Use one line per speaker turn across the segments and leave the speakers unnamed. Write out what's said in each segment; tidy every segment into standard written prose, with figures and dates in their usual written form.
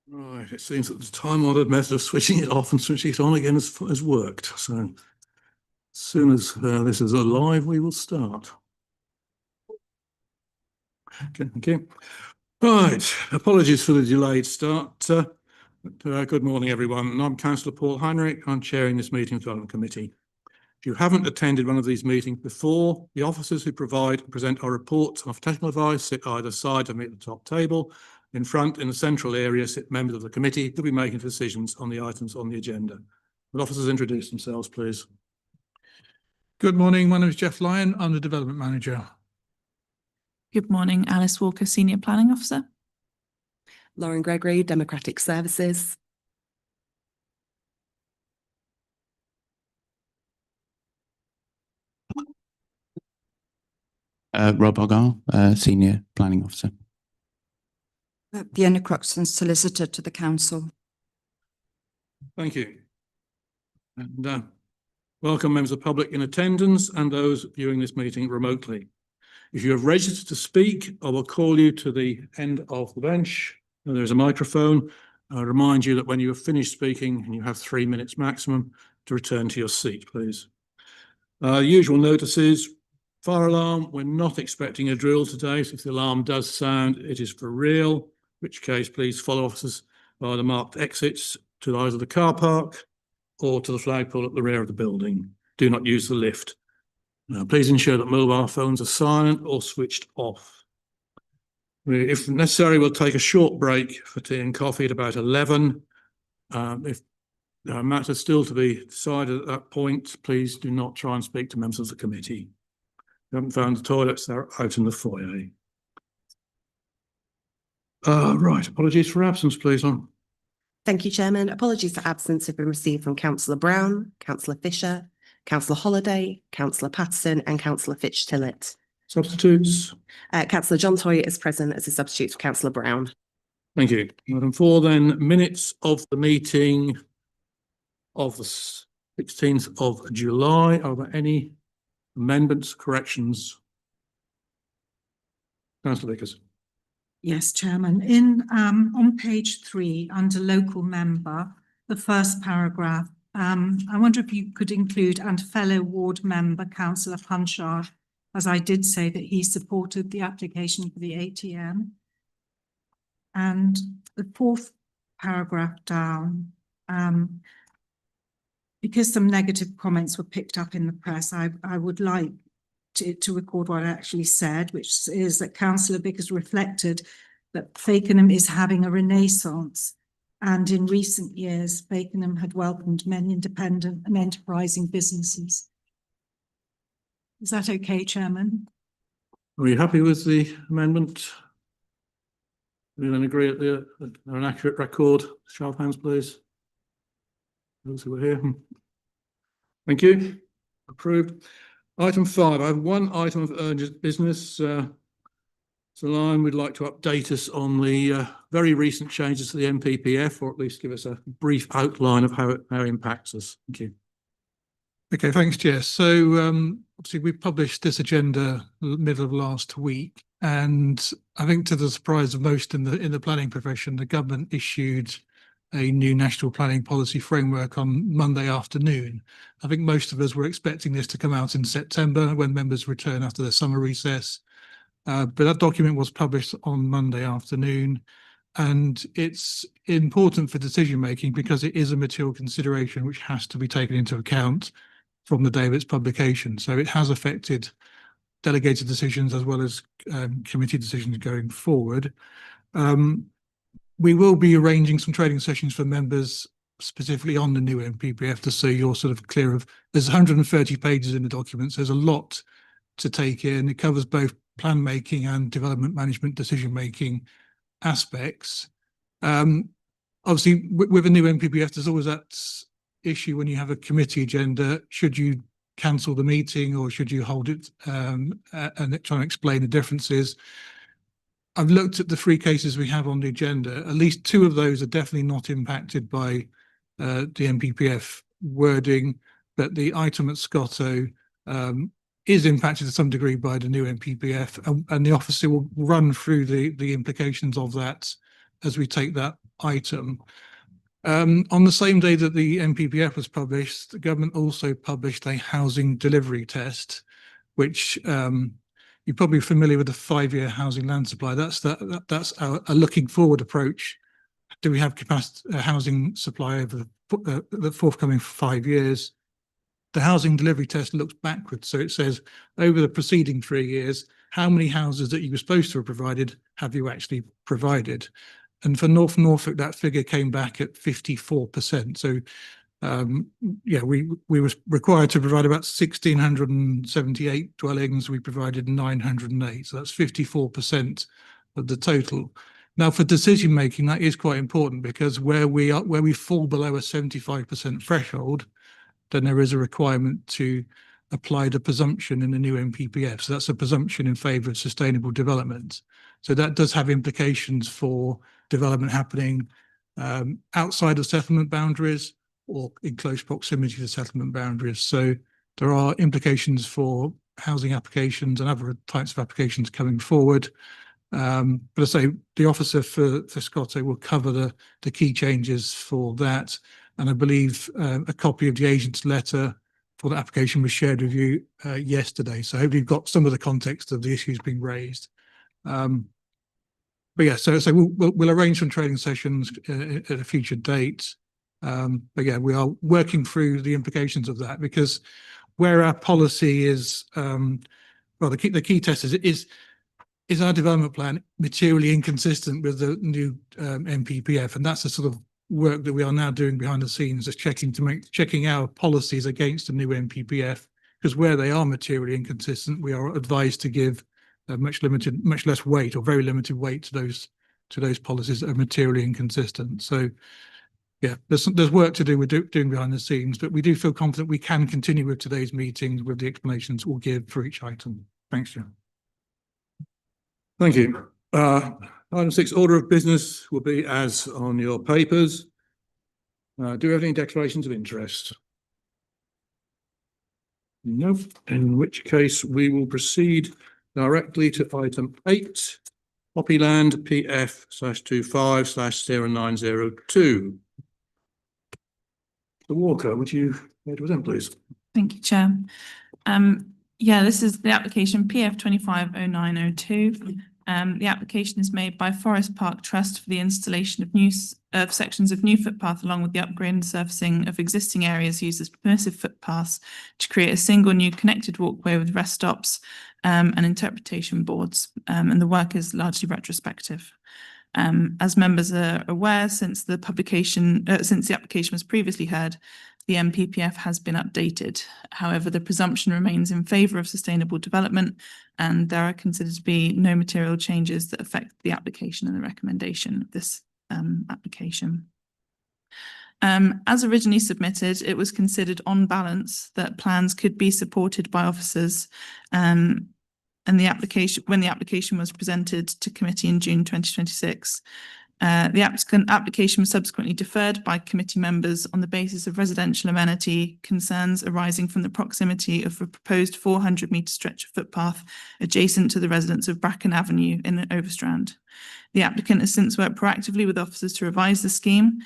Right, it seems that the time-honoured method of switching it off and switching it on again has worked. So as soon as this is alive, we will start. Okay, thank you. Right, apologies for the delayed start. Good morning, everyone. I'm Councillor Paul Heinrich. I'm chairing this meeting of the Development Committee. If you haven't attended one of these meetings before, the officers who provide and present our reports of technical advice sit either side of me at the top table. In front, in the central area, sit members of the committee who will be making decisions on the items on the agenda. Will officers introduce themselves, please?
Good morning. My name is Jeff Lyon. I'm the Development Manager.
Good morning. Alice Walker, Senior Planning Officer.
Lauren Gregory, Democratic Services.
Rob Argyle, Senior Planning Officer.
Fiona Croxton, Solicitor to the Council.
Thank you. And welcome members of the public in attendance and those viewing this meeting remotely. If you have registered to speak, I will call you to the end of the bench. There is a microphone. I'll remind you that when you have finished speaking, and you have 3 minutes maximum, to return to your seat, please. Usual notices. Fire alarm, we're not expecting a drill today, so if the alarm does sound, it is for real, in which case please follow officers via the marked exits to either the car park or to the flagpole at the rear of the building. Do not use the lift. Please ensure that mobile phones are silent or switched off. If necessary, we'll take a short break for tea and coffee at about 11. If there are matters still to be decided at that point, please do not try and speak to members of the committee. If you haven't found the toilets, they're out in the foyer. Right, apologies for absence, please.
Thank you, Chairman. Apologies for absence have been received from Councillor Brown, Councillor Fisher, Councillor Holliday, Councillor Patterson and Councillor Fitch-Tillett.
Substitutes?
Councillor John Toy is present as a substitute for Councillor Brown.
Thank you. Item 4 then, minutes of the meeting of the 16th of July. Are there any amendments, corrections? Councillor Vickers.
Yes, Chairman. On page 3, under local member, the first paragraph, I wonder if you could include and fellow ward member Councillor Punchard, as I did say that he supported the application for the ATM. And the 4th paragraph down, because some negative comments were picked up in the press, I would like to record what I actually said, which is that Councillor Vickers reflected that Fakenham is having a renaissance, and in recent years, Fakenham had welcomed many independent and enterprising businesses. Is that okay, Chairman?
Are you happy with the amendment? We then agree at an accurate record. Show of hands, please. Those who are here. Thank you. Approved. Item 5. I have one item of urgent business. So Lion would like to update us on the very recent changes to the NPPF, or at least give us a brief outline of how it impacts us. Thank you.
Okay, thanks, Jess. So obviously we published this agenda middle of last week, and I think to the surprise of most in the planning profession, the government issued a new national planning policy framework on Monday afternoon. I think most of us were expecting this to come out in September when members return after the summer recess. But that document was published on Monday afternoon, and it's important for decision making because it is a material consideration which has to be taken into account from the day of its publication. So it has affected delegated decisions as well as committee decisions going forward. We will be arranging some training sessions for members specifically on the new NPPF, just so you're sort of clear of, there's 130 pages in the documents. There's a lot to take in. It covers both plan making and development management decision making aspects. Obviously with a new NPPF, there's always that issue when you have a committee agenda. Should you cancel the meeting or should you hold it and try and explain the differences? I've looked at the 3 cases we have on the agenda. At least 2 of those are definitely not impacted by the NPPF wording, but the item at Scotto is impacted to some degree by the new NPPF, and the officer will run through the implications of that as we take that item. On the same day that the NPPF was published, the government also published a housing delivery test, which you're probably familiar with the 5-year housing land supply. That's a looking forward approach. Do we have capacity housing supply over the forthcoming 5 years? The housing delivery test looks backwards. So it says over the preceding 3 years, how many houses that you were supposed to have provided have you actually provided? And for North Norfolk, that figure came back at 54%. So yeah, we were required to provide about 1,678 dwellings. We provided 908. So that's 54% of the total. Now, for decision making, that is quite important, because where we fall below a 75% threshold, then there is a requirement to apply the presumption in the new NPPF. So that's a presumption in favour of sustainable development. So that does have implications for development happening outside of settlement boundaries or in close proximity to settlement boundaries. So there are implications for housing applications and other types of applications coming forward. But I say the officer for SCOTO will cover the key changes for that. And I believe a copy of the agent's letter for the application was shared with you yesterday. So hopefully you've got some of the context of the issues being raised. But yeah, so we'll arrange some training sessions at a future date. But yeah, we are working through the implications of that, because where our policy is, well, the key test is our development plan materially inconsistent with the new NPPF, and that's the sort of work that we are now doing behind the scenes, is checking our policies against the new NPPF, because where they are materially inconsistent, we are advised to give much less weight or very limited weight to those policies that are materially inconsistent. So yeah, there's work to do. We're doing behind the scenes, but we do feel confident we can continue with today's meetings with the explanations we'll give for each item. Thanks, John.
Thank you. Item 6, order of business will be as on your papers. Do we have any declarations of interest? No, in which case we will proceed directly to item 8, Poppyland PF/25/0902. Mr. Walker, would you like to present, please?
Thank you, Chair. Yeah, this is the application PF 250902. The application is made by Forest Park Trust for the installation of sections of new footpath along with the upgrade and surfacing of existing areas used as permissive footpaths to create a single new connected walkway with rest stops and interpretation boards. And the work is largely retrospective. As members are aware, since the application was previously heard, the NPPF has been updated. However, the presumption remains in favour of sustainable development, and there are considered to be no material changes that affect the application and the recommendation of this application. As originally submitted, it was considered on balance that plans could be supported by officers, and when the application was presented to committee in June 2026. The application was subsequently deferred by committee members on the basis of residential amenity concerns arising from the proximity of a proposed 400-metre stretch of footpath adjacent to the residents of Bracken Avenue in Overstrand. The applicant has since worked proactively with officers to revise the scheme.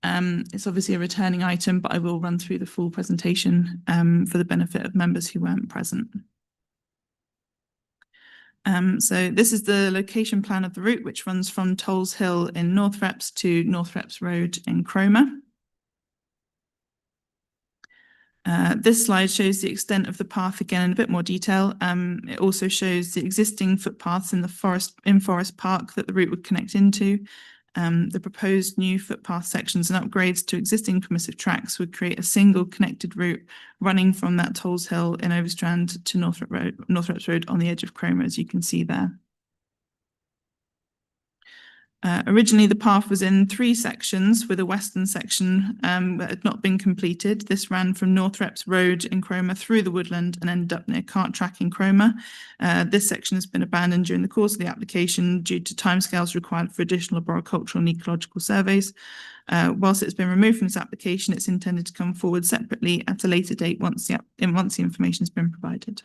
It's obviously a returning item, but I will run through the full presentation for the benefit of members who weren't present. So this is the location plan of the route, which runs from Tolls Hill in North Reps to North Reps Road in Cromer. This slide shows the extent of the path again in a bit more detail. It also shows the existing footpaths in Forest Park that the route would connect into. The proposed new footpath sections and upgrades to existing permissive tracks would create a single connected route running from that Tolls Hill in Overstrand to North Reps Road on the edge of Cromer, as you can see there. Originally, the path was in 3 sections, with a western section that had not been completed. This ran from North Reps Road in Cromer through the woodland and ended up near Cart Track in Cromer. This section has been abandoned during the course of the application due to timescales required for additional arboricultural and ecological surveys. Whilst it's been removed from this application, it's intended to come forward separately at a later date once the information has been provided.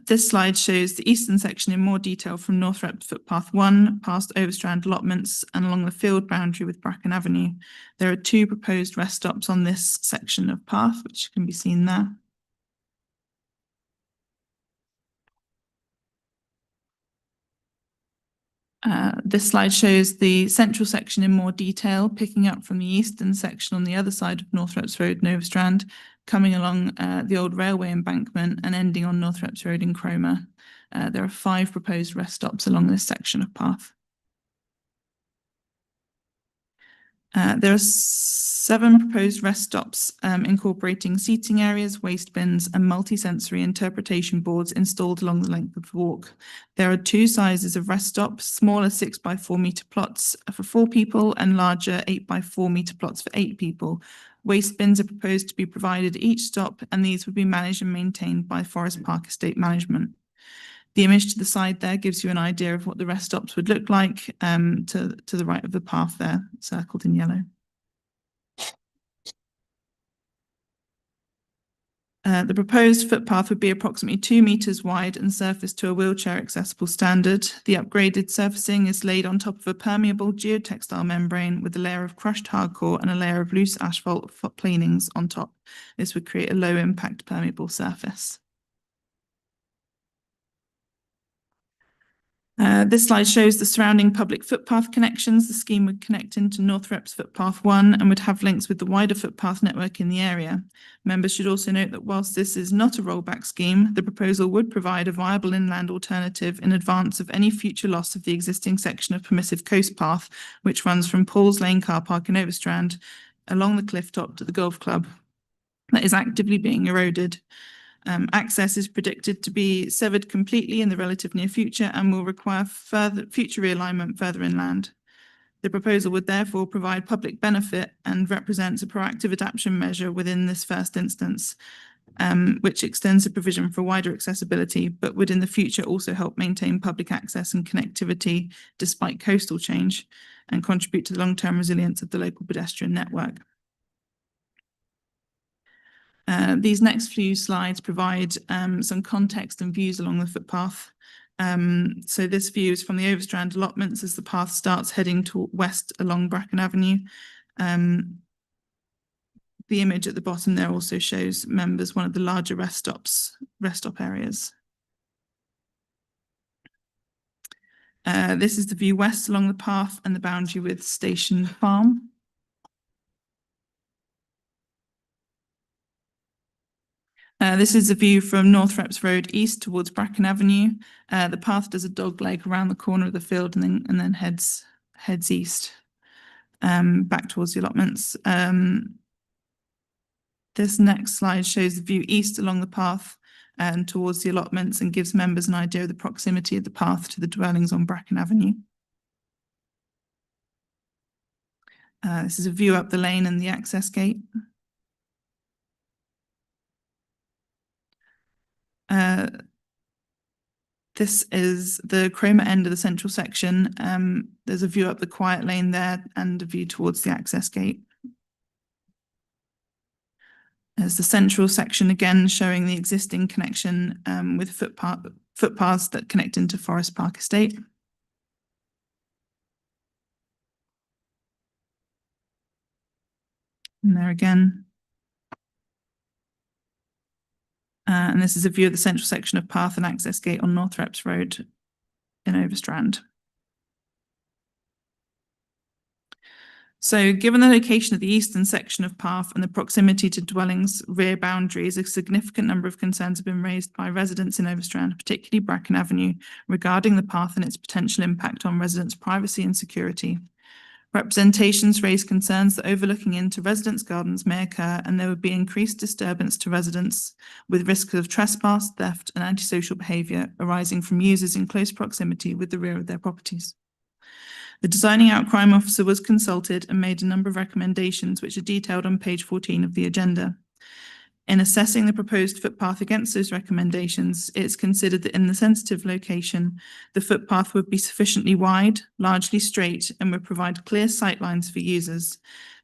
This slide shows the eastern section in more detail from Northrop footpath 1 past Overstrand allotments and along the field boundary with Bracken Avenue. There are 2 proposed rest stops on this section of path, which can be seen there. This slide shows the central section in more detail, picking up from the eastern section on the other side of Northrop's Road in Overstrand, coming along the old railway embankment and ending on Northrop's Road in Cromer. There are 5 proposed rest stops along this section of path. There are 7 proposed rest stops incorporating seating areas, waste bins and multi-sensory interpretation boards installed along the length of the walk. There are 2 sizes of rest stops, smaller 6 by 4 metre plots for 4 people and larger 8 by 4 metre plots for 8 people. Waste bins are proposed to be provided at each stop, and these would be managed and maintained by Forest Park Estate Management. The image to the side there gives you an idea of what the rest stops would look like to the right of the path there, circled in yellow. The proposed footpath would be approximately 2 metres wide and surfaced to a wheelchair accessible standard. The upgraded surfacing is laid on top of a permeable geotextile membrane with a layer of crushed hardcore and a layer of loose asphalt planings on top. This would create a low impact permeable surface. This slide shows the surrounding public footpath connections. The scheme would connect into Northrop's footpath 1 and would have links with the wider footpath network in the area. Members should also note that whilst this is not a rollback scheme, the proposal would provide a viable inland alternative in advance of any future loss of the existing section of permissive coast path, which runs from Paul's Lane car park in Overstrand along the cliff top to the golf club that is actively being eroded. Access is predicted to be severed completely in the relative near future and will require further future realignment further inland. The proposal would therefore provide public benefit and represents a proactive adaptation measure within this first instance, which extends the provision for wider accessibility, but would in the future also help maintain public access and connectivity despite coastal change and contribute to the long-term resilience of the local pedestrian network. These next few slides provide some context and views along the footpath. So this view is from the Overstrand allotments as the path starts heading to west along Bracken Avenue. The image at the bottom there also shows members one of the larger rest stop areas. This is the view west along the path and the boundary with Station Farm. This is a view from Northrop's Road east towards Bracken Avenue. The path does a dog leg around the corner of the field and then heads east, back towards the allotments. This next slide shows the view east along the path and towards the allotments and gives members an idea of the proximity of the path to the dwellings on Bracken Avenue. This is a view up the lane and the access gate. This is the Cromer end of the central section. There's a view up the quiet lane there and a view towards the access gate. There's the central section again showing the existing connection with footpaths that connect into Forest Park Estate. And there again. And this is a view of the central section of path and access gate on Northrop's Road in Overstrand. So given the location of the eastern section of path and the proximity to dwellings' rear boundaries, a significant number of concerns have been raised by residents in Overstrand, particularly Bracken Avenue, regarding the path and its potential impact on residents' privacy and security. Representations raise concerns that overlooking into residents' gardens may occur and there would be increased disturbance to residents with risks of trespass, theft and antisocial behaviour arising from users in close proximity with the rear of their properties. The designing out crime officer was consulted and made a number of recommendations which are detailed on page 14 of the agenda. In assessing the proposed footpath against those recommendations, it is considered that in the sensitive location, the footpath would be sufficiently wide, largely straight, and would provide clear sight lines for users.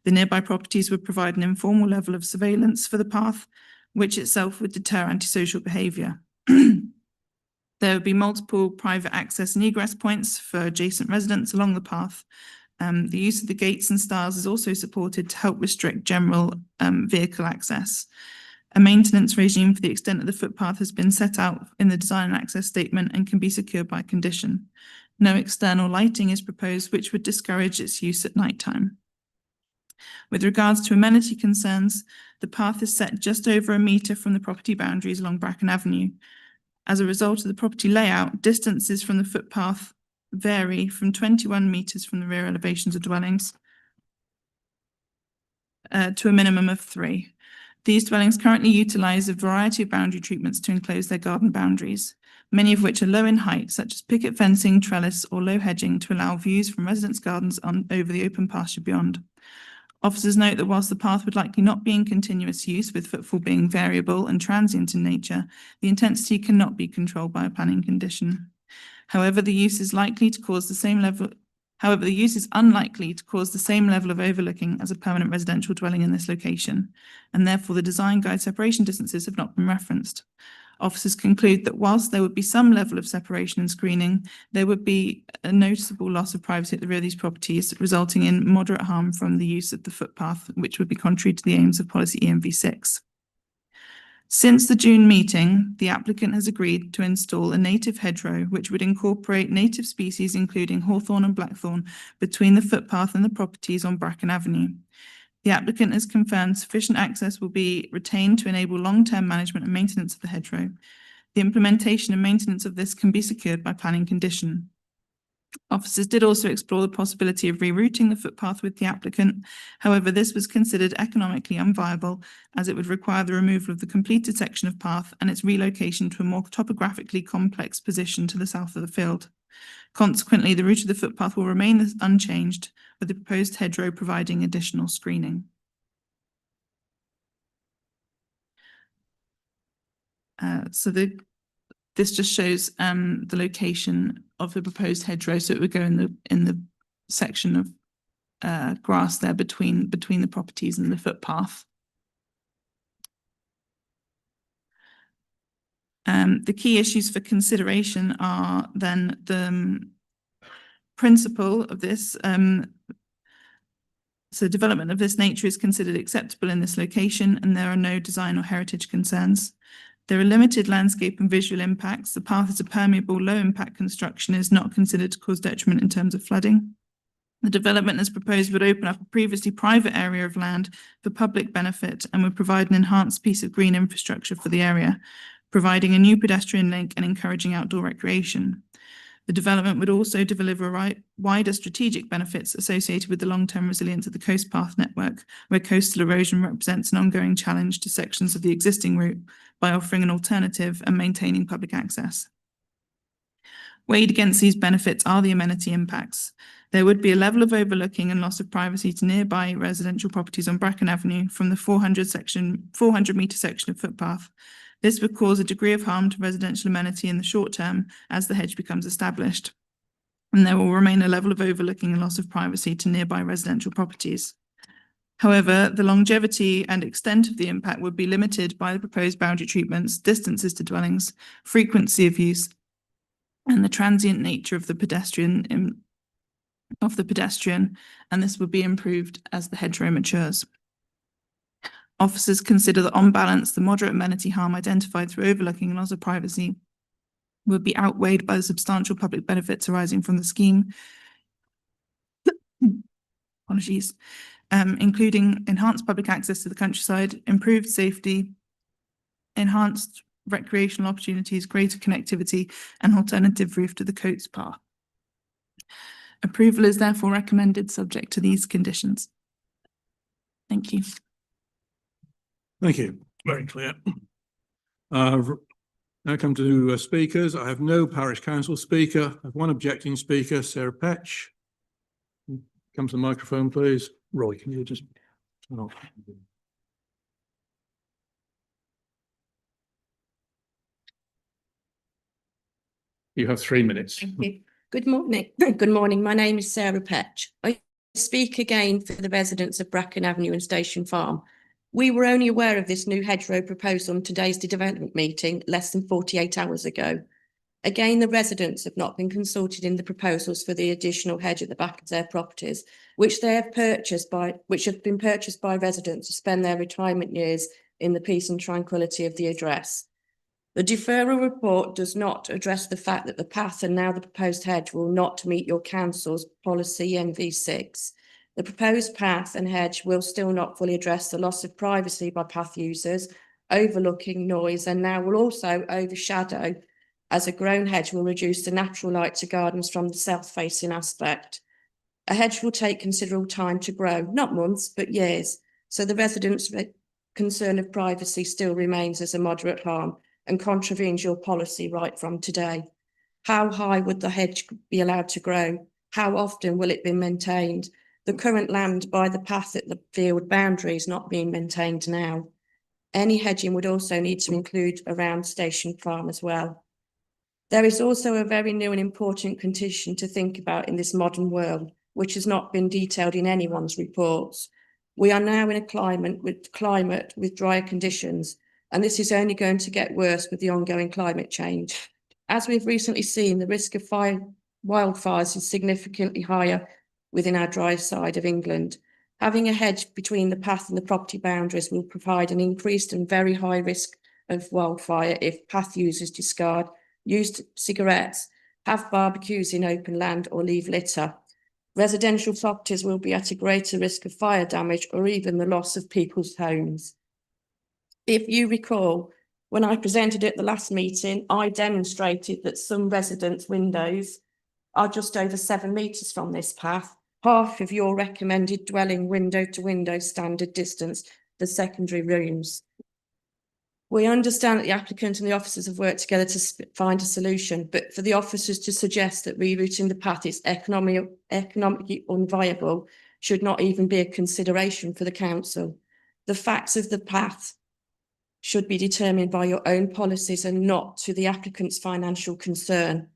The nearby properties would provide an informal level of surveillance for the path, which itself would deter antisocial behaviour. There would be multiple private access and egress points for adjacent residents along the path. The use of the gates and stiles is also supported to help restrict general vehicle access. A maintenance regime for the extent of the footpath has been set out in the design and access statement and can be secured by condition. No external lighting is proposed, which would discourage its use at night time. With regards to amenity concerns, the path is set just over a metre from the property boundaries along Bracken Avenue. As a result of the property layout, distances from the footpath vary from 21 metres from the rear elevations of dwellings to a minimum of 3. These dwellings currently utilise a variety of boundary treatments to enclose their garden boundaries, many of which are low in height, such as picket fencing, trellis or low hedging to allow views from residents' gardens over the open pasture beyond. Officers note that whilst the path would likely not be in continuous use, with footfall being variable and transient in nature, the intensity cannot be controlled by a planning condition. However, the use is unlikely to cause the same level of overlooking as a permanent residential dwelling in this location, and therefore the design guide separation distances have not been referenced. Officers conclude that whilst there would be some level of separation and screening, there would be a noticeable loss of privacy at the rear of these properties, resulting in moderate harm from the use of the footpath, which would be contrary to the aims of policy ENV6. Since the June meeting, the applicant has agreed to install a native hedgerow, which would incorporate native species, including hawthorn and blackthorn, between the footpath and the properties on Bracken Avenue. The applicant has confirmed sufficient access will be retained to enable long-term management and maintenance of the hedgerow. The implementation and maintenance of this can be secured by planning condition. Officers did also explore the possibility of rerouting the footpath with the applicant. However, this was considered economically unviable, as it would require the removal of the completed section of path and its relocation to a more topographically complex position to the south of the field. Consequently, the route of the footpath will remain unchanged, with the proposed hedgerow providing additional screening. This just shows the location of the proposed hedgerow. So it would go in the section of grass there between the properties and the footpath. The key issues for consideration are then the principle of this. So development of this nature is considered acceptable in this location, and there are no design or heritage concerns. There are limited landscape and visual impacts. The path is a permeable, low-impact construction, is not considered to cause detriment in terms of flooding. The development as proposed would open up a previously private area of land for public benefit and would provide an enhanced piece of green infrastructure for the area, providing a new pedestrian link and encouraging outdoor recreation. The development would also deliver wider strategic benefits associated with the long-term resilience of the coast path network, where coastal erosion represents an ongoing challenge to sections of the existing route by offering an alternative and maintaining public access. Weighed against these benefits are the amenity impacts. There would be a level of overlooking and loss of privacy to nearby residential properties on Bracken Avenue from the 400-metre section of footpath. This would cause a degree of harm to residential amenity in the short term as the hedge becomes established, and there will remain a level of overlooking and loss of privacy to nearby residential properties. However, the longevity and extent of the impact would be limited by the proposed boundary treatments, distances to dwellings, frequency of use, and the transient nature of the pedestrian, and this would be improved as the hedgerow matures. Officers consider that on balance, the moderate amenity harm identified through overlooking and loss of privacy would be outweighed by the substantial public benefits arising from the scheme. Apologies. Including enhanced public access to the countryside, improved safety, enhanced recreational opportunities, greater connectivity, and alternative route to the coast path. Approval is therefore recommended subject to these conditions. Thank you.
Thank you. Very clear. Now come to speakers. I have no parish council speaker. I have one objecting speaker, Sarah Petch. Come to the microphone, please. Roy, can you just turn off? You have 3 minutes.
Thank you. Good morning. Good morning. My name is Sarah Petch. I speak again for the residents of Bracken Avenue and Station Farm. We were only aware of this new hedgerow proposal on today's development meeting less than 48 hours ago. Again, the residents have not been consulted in the proposals for the additional hedge at the back of their properties, which have been purchased by residents to spend their retirement years in the peace and tranquility of the address. The deferral report does not address the fact that the path and now the proposed hedge will not meet your council's policy NV6. The proposed path and hedge will still not fully address the loss of privacy by path users, overlooking noise, and now will also overshadow, as a grown hedge will reduce the natural light to gardens from the south-facing aspect. A hedge will take considerable time to grow, not months, but years, so the residents' concern of privacy still remains as a moderate harm and contravenes your policy right from today. How high would the hedge be allowed to grow? How often will it be maintained? The current land by the path at the field boundary is not being maintained now. Any hedging would also need to include around Station Farm as well. There is also a very new and important condition to think about in this modern world, which has not been detailed in anyone's reports. We are now in a climate with drier conditions, and this is only going to get worse with the ongoing climate change. As we've recently seen, the risk of wildfires is significantly higher within our dry side of England. Having a hedge between the path and the property boundaries will provide an increased and very high risk of wildfire if path users discard used cigarettes, have barbecues in open land, or leave litter. Residential properties will be at a greater risk of fire damage or even the loss of people's homes. If you recall, when I presented at the last meeting, I demonstrated that some residents' windows are just over 7 metres from this path, half of your recommended dwelling window to window standard distance for secondary rooms. We understand that the applicant and the officers have worked together to find a solution, but for the officers to suggest that rerouting the path is economically unviable should not even be a consideration for the council. The facts of the path should be determined by your own policies and not to the applicant's financial concern.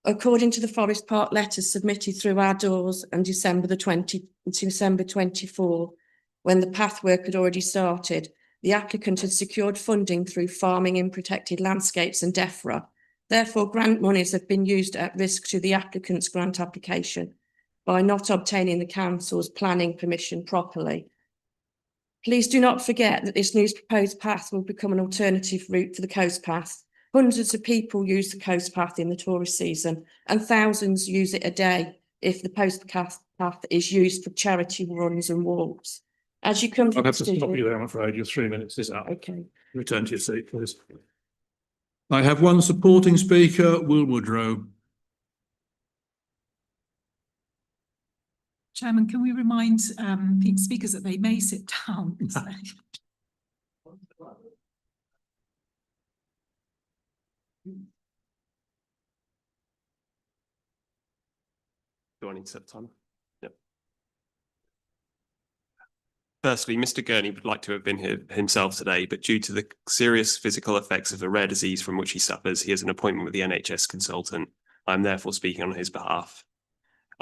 According to the Forest Park letters submitted through our doors on December 24, when the path work had already started, the applicant had secured funding through farming in protected landscapes and DEFRA. Therefore, grant monies have been used at risk to the applicant's grant application by not obtaining the council's planning permission properly. Please do not forget that this new proposed path will become an alternative route for the coast path. Hundreds of people use the coast path in the tourist season, and thousands use it a day if the coast path is used for charity runs and walks. As you come
I'll have to stop you there, I'm afraid. Your 3 minutes is up.
Okay.
Return to your seat, please. I have one supporting speaker, Will Woodrow.
Chairman, can we remind speakers that they may sit down?
Do I need to set the timer? Yep. Firstly, Mr. Gurney would like to have been here himself today, but due to the serious physical effects of a rare disease from which he suffers, he has an appointment with the NHS consultant. I am therefore speaking on his behalf.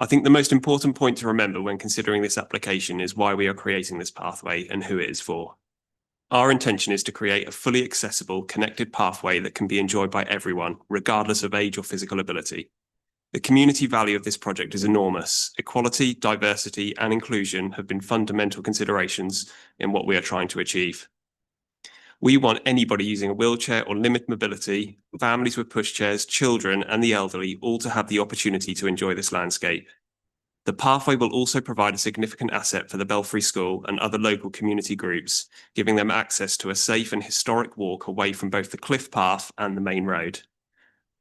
I think the most important point to remember when considering this application is why we are creating this pathway and who it is for. Our intention is to create a fully accessible, connected pathway that can be enjoyed by everyone, regardless of age or physical ability. The community value of this project is enormous. Equality, diversity, and inclusion have been fundamental considerations in what we are trying to achieve. We want anybody using a wheelchair or limited mobility, families with pushchairs, children, and the elderly all to have the opportunity to enjoy this landscape. The pathway will also provide a significant asset for the Belfry School and other local community groups, giving them access to a safe and historic walk away from both the cliff path and the main road.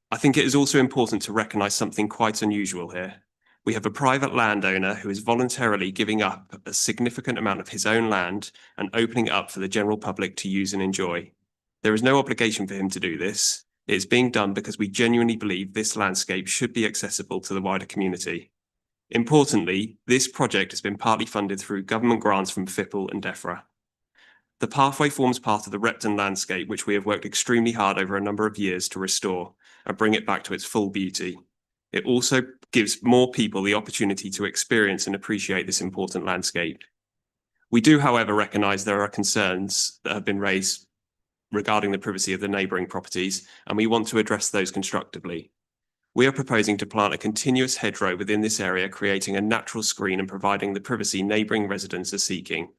I think it is also important to recognise something quite unusual here. We have a private landowner who is voluntarily giving up a significant amount of his own land and opening it up for the general public to use and enjoy. There is no obligation for him to do this. It is being done because we genuinely believe this landscape should be accessible to the wider community. Importantly, this project has been partly funded through government grants from FIPL and DEFRA. The pathway forms part of the Repton landscape, which we have worked extremely hard over a number of years to restore and bring it back to its full beauty. It also gives more people the opportunity to experience and appreciate this important landscape. We do, however, recognise there are concerns that have been raised regarding the privacy of the neighbouring properties, and we want to address those constructively. We are proposing to plant a continuous hedgerow within this area, creating a natural screen and providing the privacy neighbouring residents are seeking.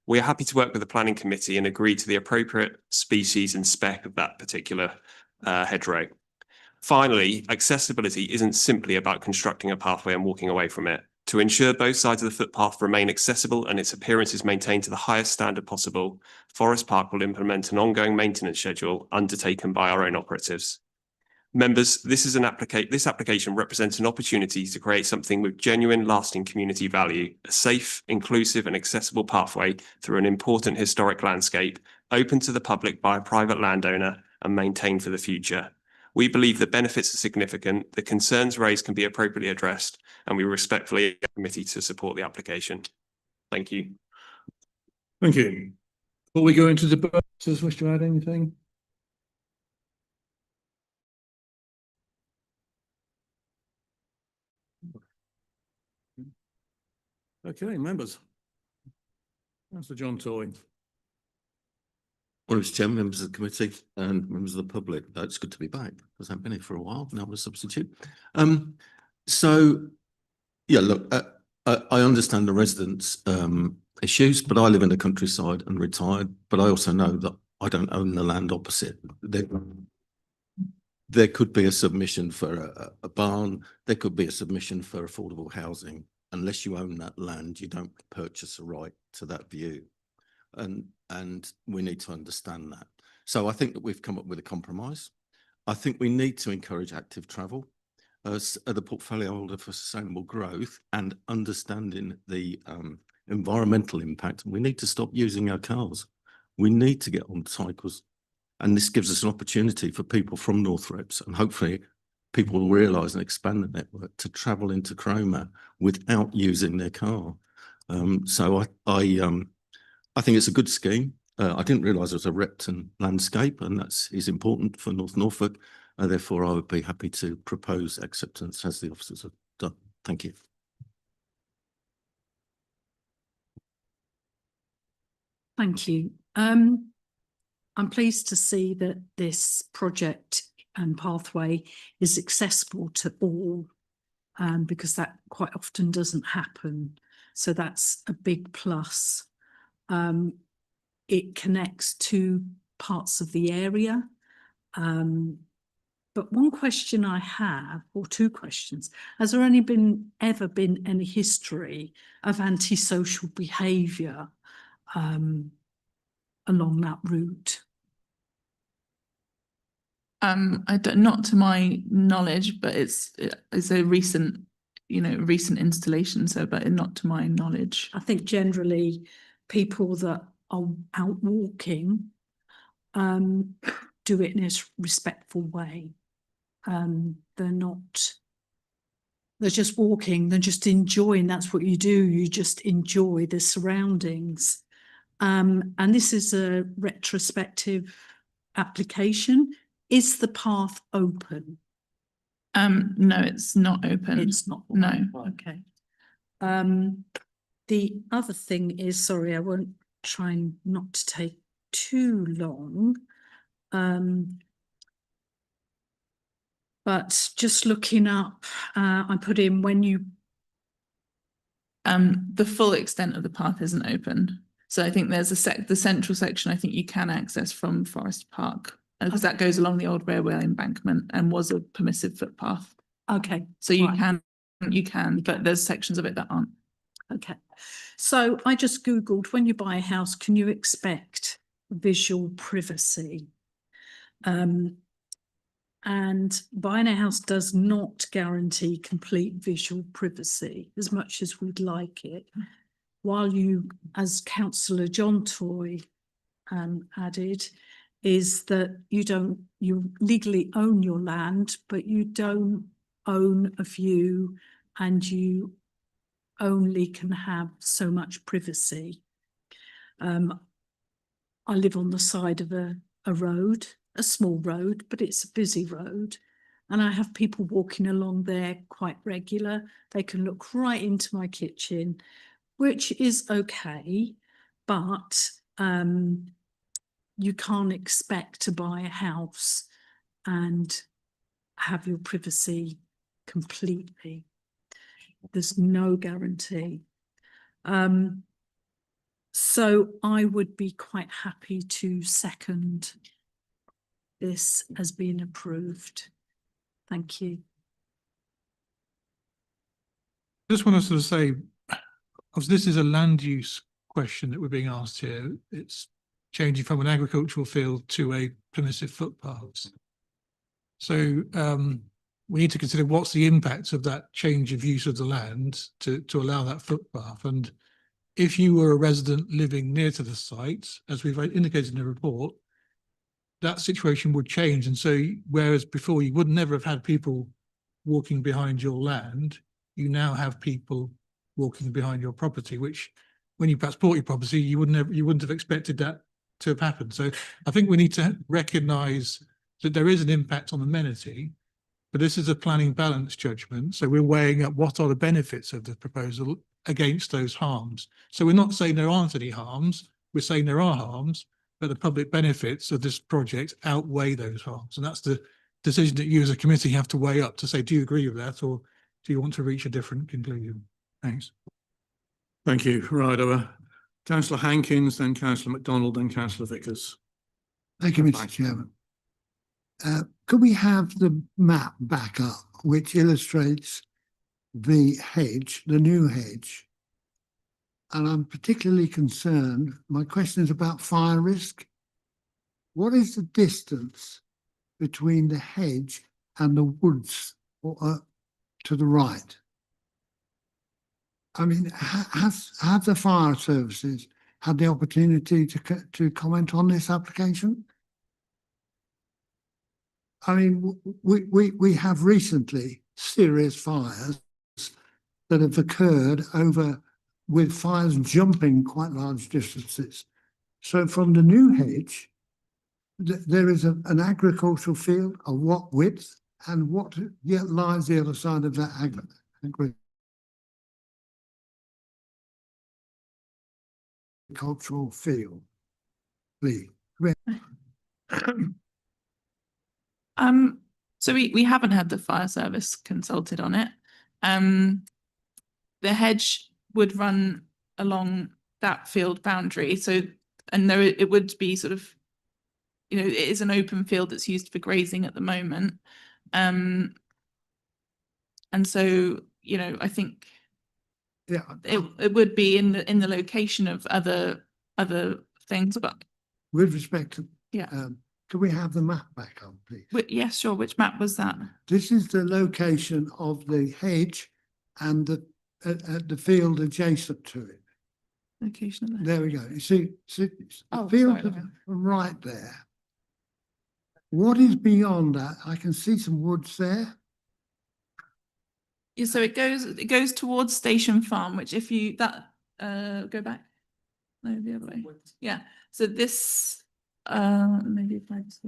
We are happy to work with the planning committee and agree to the appropriate species and spec of that particular hedgerow. Finally, accessibility isn't simply about constructing a pathway and walking away from it. To ensure both sides of the footpath remain accessible and its appearance is maintained to the highest standard possible, Forest Park will implement an ongoing maintenance schedule undertaken by our own operatives. Members, this application represents an opportunity to create something with genuine, lasting community value, a safe, inclusive and accessible pathway through an important historic landscape, open to the public by a private landowner and maintained for the future. We believe the benefits are significant, the concerns raised can be appropriately addressed, and we respectfully ask the committee to support the application. Thank you.
Thank you. Before we go into debate, does wish to add anything? Okay, members. Councillor John Toy.
Well, Mr. Chairman, members of the committee and members of the public, it's good to be back because I've been here for a while. Now I'm a substitute. So, yeah, look, I understand the residents' issues, but I live in the countryside and retired. But I also know that I don't own the land opposite. There could be a submission for a barn. There could be a submission for affordable housing. Unless you own that land, you don't purchase a right to that view. And we need to understand that. So I think that we've come up with a compromise. I think we need to encourage active travel as the portfolio holder for sustainable growth and understanding the environmental impact. We need to stop using our cars. We need to get on cycles. And this gives us an opportunity for people from North Reps, and hopefully people will realise and expand the network to travel into Cromer without using their car. So I think it's a good scheme. I didn't realise it was a Repton landscape, and that is important for North Norfolk. Therefore, I would be happy to propose acceptance as the officers have done. Thank you.
Thank you. I'm pleased to see that this project and pathway is accessible to all, because that quite often doesn't happen. So that's a big plus. It connects two parts of the area. But one question I have, or two questions, has there ever been any history of antisocial behaviour along that route?
Not to my knowledge, but it's a recent installation. So, but not to my knowledge.
I think generally people that are out walking do it in a respectful way. They're just walking, they're just enjoying. That's what you do. You just enjoy the surroundings. And this is a retrospective application. Is the path open?
No, it's not open.
It's not.
No.
Okay. The other thing is, sorry, I won't try not to take too long. But just looking up, I put in when you.
The full extent of the path isn't open. So I think there's the central section I think you can access from Forest Park, because that goes along the old railway embankment and was a permissive footpath.
Okay.
So you can, but there's sections of it that aren't.
Okay. So I just Googled, when you buy a house, can you expect visual privacy? And buying a house does not guarantee complete visual privacy as much as we'd like it. While you, as Councillor John Toy added, is that you legally own your land, but you don't own a view, and you only can have so much privacy. I live on the side of a road, a small road, but it's a busy road. And I have people walking along there quite regular. They can look right into my kitchen, which is okay. But you can't expect to buy a house and have your privacy completely. There's no guarantee. So I would be quite happy to second this as being approved. Thank you.
Just want to sort of say, obviously, this is a land use question that we're being asked here. It's changing from an agricultural field to a permissive footpath. So we need to consider what's the impact of that change of use of the land to allow that footpath. And if you were a resident living near to the site, as we've indicated in the report, that situation would change. And so whereas before you would never have had people walking behind your land, you now have people walking behind your property, which when you perhaps bought your property, you wouldn't have expected that to have happened. So I think we need to recognise that there is an impact on amenity, but this is a planning balance judgment. So we're weighing up what are the benefits of the proposal against those harms. So we're not saying there aren't any harms, we're saying there are harms, but the public benefits of this project outweigh those harms. And that's the decision that you as a committee have to weigh up to say, do you agree with that, or do you want to reach a different conclusion? Thanks.
Thank you. Right, Councillor Hankins, then Councillor MacDonald, then Councillor Vickers.
Thank you, Mr. Chairman. Could we have the map back up, which illustrates the hedge, the new hedge? And I'm particularly concerned, my question is about fire risk. What is the distance between the hedge and the woods to the right? I mean, have the fire services had the opportunity to comment on this application? I mean, we have recently serious fires that have occurred with fires jumping quite large distances. So from the new hedge, there is an agricultural field of what width and what lies the other side of that agricultural field, please.
So we haven't had the fire service consulted on it. The hedge would run along that field boundary. So, and there it would be sort of, you know, it is an open field that's used for grazing at the moment. And so, you know, I think it would be in the location of other things, but
with respect to can we have the map back on, please?
Yes, sure. Which map was that?
This is the location of the hedge and the field adjacent to it.
Location of that.
There we go. You see the
Oh,
field
sorry.
to the right there. What is beyond that? I can see some woods there.
Yeah, so it goes towards Station Farm, which if you go back, no, the other way. Yeah. So this maybe if I just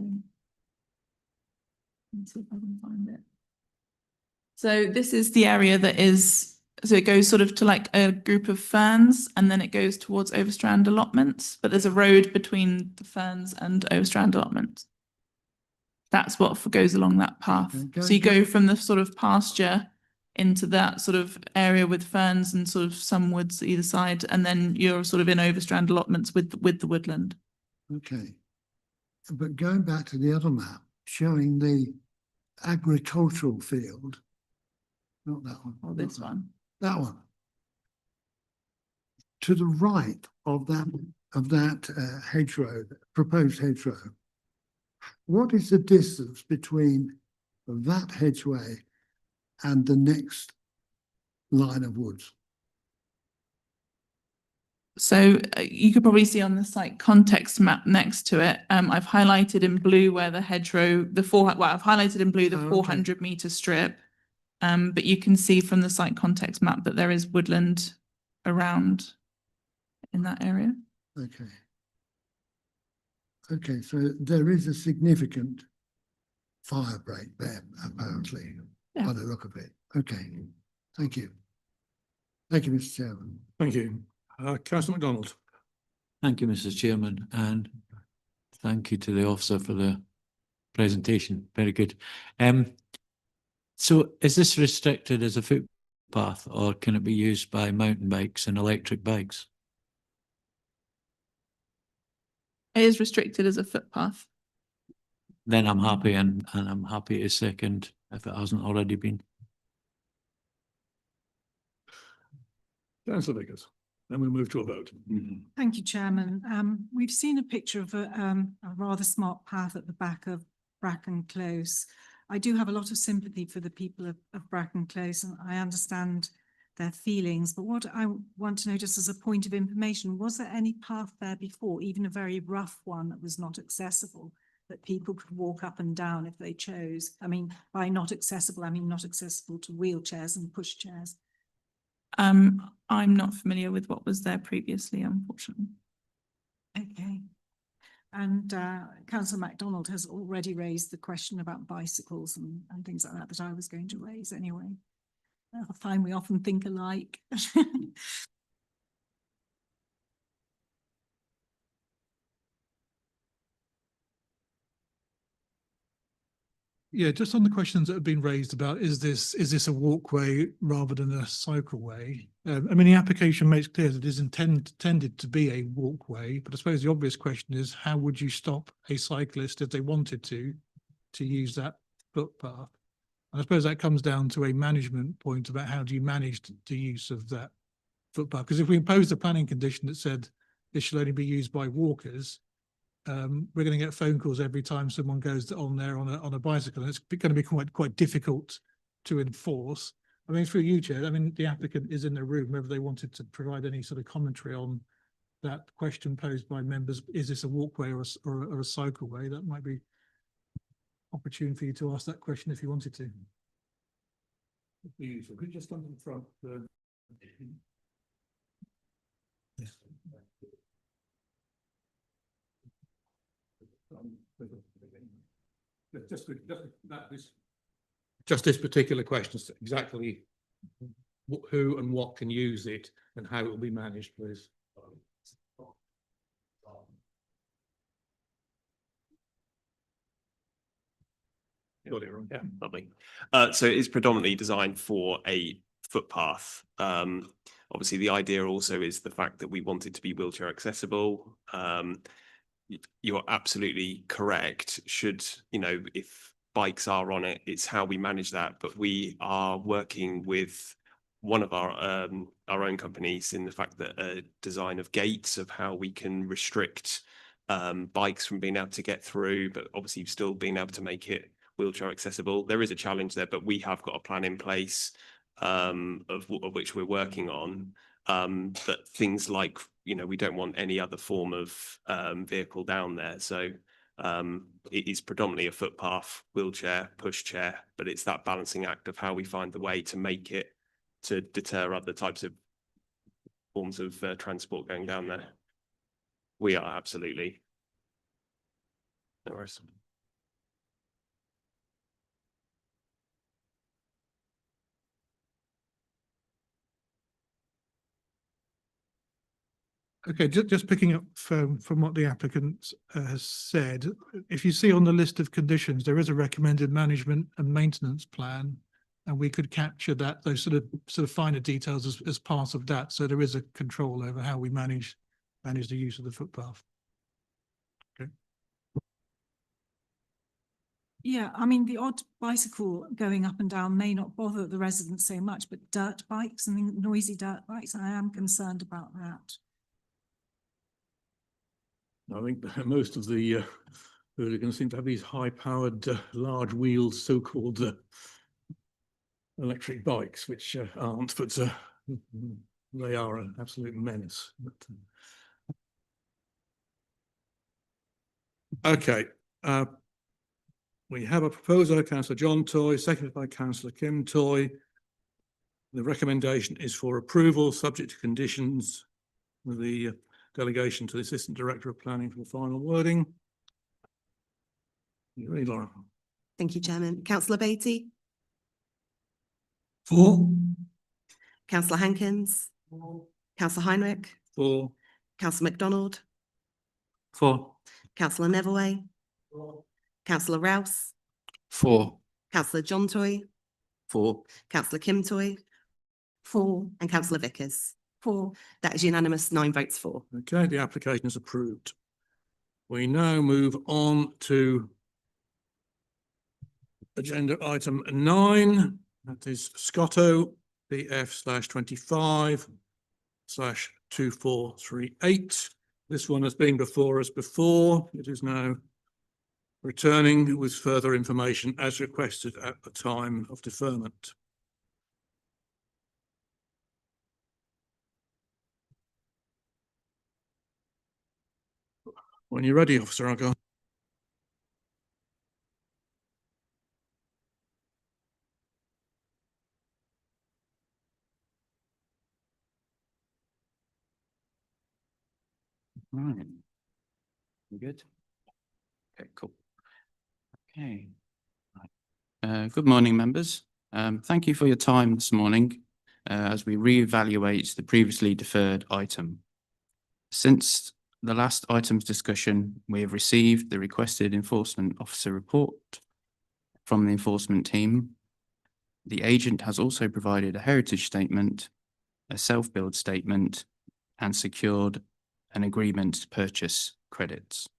let's see if I can find it. So this is the area that is, so it goes sort of to like a group of ferns, and then it goes towards Overstrand allotments, but there's a road between the ferns and Overstrand allotments. That's what goes along that path.
Okay,
So you go from the sort of pasture into that sort of area with ferns and sort of some woods either side, and then you're sort of in Overstrand allotments with the woodland.
Okay. But going back to the other map showing the agricultural field, not that one.
Or this one.
That one. To the right of that hedgerow, proposed hedgerow, what is the distance between that hedgeway and the next line of woods?
So you could probably see on the site context map next to it. I've highlighted in blue where the hedgerow, I've highlighted in blue the 400 metre strip. But you can see from the site context map that there is woodland around in that area.
Okay. Okay, so there is a significant fire break there, apparently, by the look of it. Okay, thank you. Thank you, Mr. Chairman.
Thank you. Councillor MacDonald.
Thank you, Mr. Chairman, and Thank you to the officer for the presentation. Very good. So is this restricted as a footpath, or can it be used by mountain bikes and electric bikes?
It is restricted as a footpath.
Then I'm happy, and I'm happy to second if it hasn't already been.
Councillor Vickers. Then we move to a vote.
Thank you, Chairman. We've seen a picture of a rather smart path at the back of Bracken Close. I do have a lot of sympathy for the people of Bracken Close, and I understand their feelings. But what I want to know, just as a point of information, was there any path there before, even a very rough one that was not accessible, that people could walk up and down if they chose? I mean, by not accessible, I mean not accessible to wheelchairs and pushchairs.
I'm not familiar with what was there previously, unfortunately.
Okay. And Councillor MacDonald has already raised the question about bicycles and things like that I was going to raise anyway. I find we often think alike.
Yeah, just on the questions that have been raised about, is this a walkway rather than a cycleway? I mean, the application makes clear that it is intended to be a walkway, but I suppose the obvious question is, how would you stop a cyclist if they wanted to use that footpath? And I suppose that comes down to a management point about how do you manage the use of that footpath? Because if we impose a planning condition that said this should only be used by walkers, we're going to get phone calls every time someone goes on there on a bicycle, and it's going to be quite difficult to enforce. I mean, through you, Chair, I mean, the applicant is in the room, whether they wanted to provide any sort of commentary on that question posed by members, is this a walkway or a cycleway? That might be opportune for you to ask that question if you wanted to.
Could you just come in front? Just this particular question, exactly who and what can use it and how it will be managed, please.
Yeah, lovely. So it is predominantly designed for a footpath. Obviously, the idea also is the fact that we want it to be wheelchair accessible. You're absolutely correct. Should, you know, if bikes are on it, it's how we manage that. But we are working with one of our own companies in the fact that a design of gates of how we can restrict bikes from being able to get through, but obviously still being able to make it wheelchair accessible. There is a challenge there, but we have got a plan in place of which we're working on. But things like, you know, we don't want any other form of vehicle down there. So it is predominantly a footpath, wheelchair, pushchair, but it's that balancing act of how we find the way to make it to deter other types of forms of transport going down there. We are absolutely. No worries.
Okay, just picking up from what the applicant has said, if you see on the list of conditions, there is a recommended management and maintenance plan, and we could capture that, those sort of finer details as part of that. So there is a control over how we manage the use of the footpath. Okay.
Yeah, I mean, the odd bicycle going up and down may not bother the residents so much, but dirt bikes and noisy dirt bikes, I am concerned about that.
I think most of the hooligans seem to have these high-powered, large wheeled, so-called electric bikes, which aren't, but they are an absolute menace. But, okay, we have a proposer, Councillor John Toy, seconded by Councillor Kim Toy. The recommendation is for approval, subject to conditions, with the delegation to the Assistant Director of Planning for the final wording. You ready, Laura?
Thank you, Chairman. Councillor Beatty?
For.
Councillor Hankins? Councillor Heinrich?
For.
Councillor MacDonald?
For.
Councillor Neverway, Councillor Rouse,
4.
Councillor John Toy,
4.
Councillor Kim Toy,
4.
and Councillor Vickers.
4.
That is unanimous, 9 votes for.
Okay, the application is approved. We now move on to agenda item 9. That is Scotto BF/25/2438. This one has been before us before. It is now returning with further information as requested at the time of deferment. When you're ready, Officer Argyle.
Right. You good? Okay, cool. Okay. Right. Good morning, members. Thank you for your time this morning as we reevaluate the previously deferred item. Since the last item's discussion, we have received the requested enforcement officer report from the enforcement team. The agent has also provided a heritage statement, a self-build statement, and secured an agreement to purchase credits.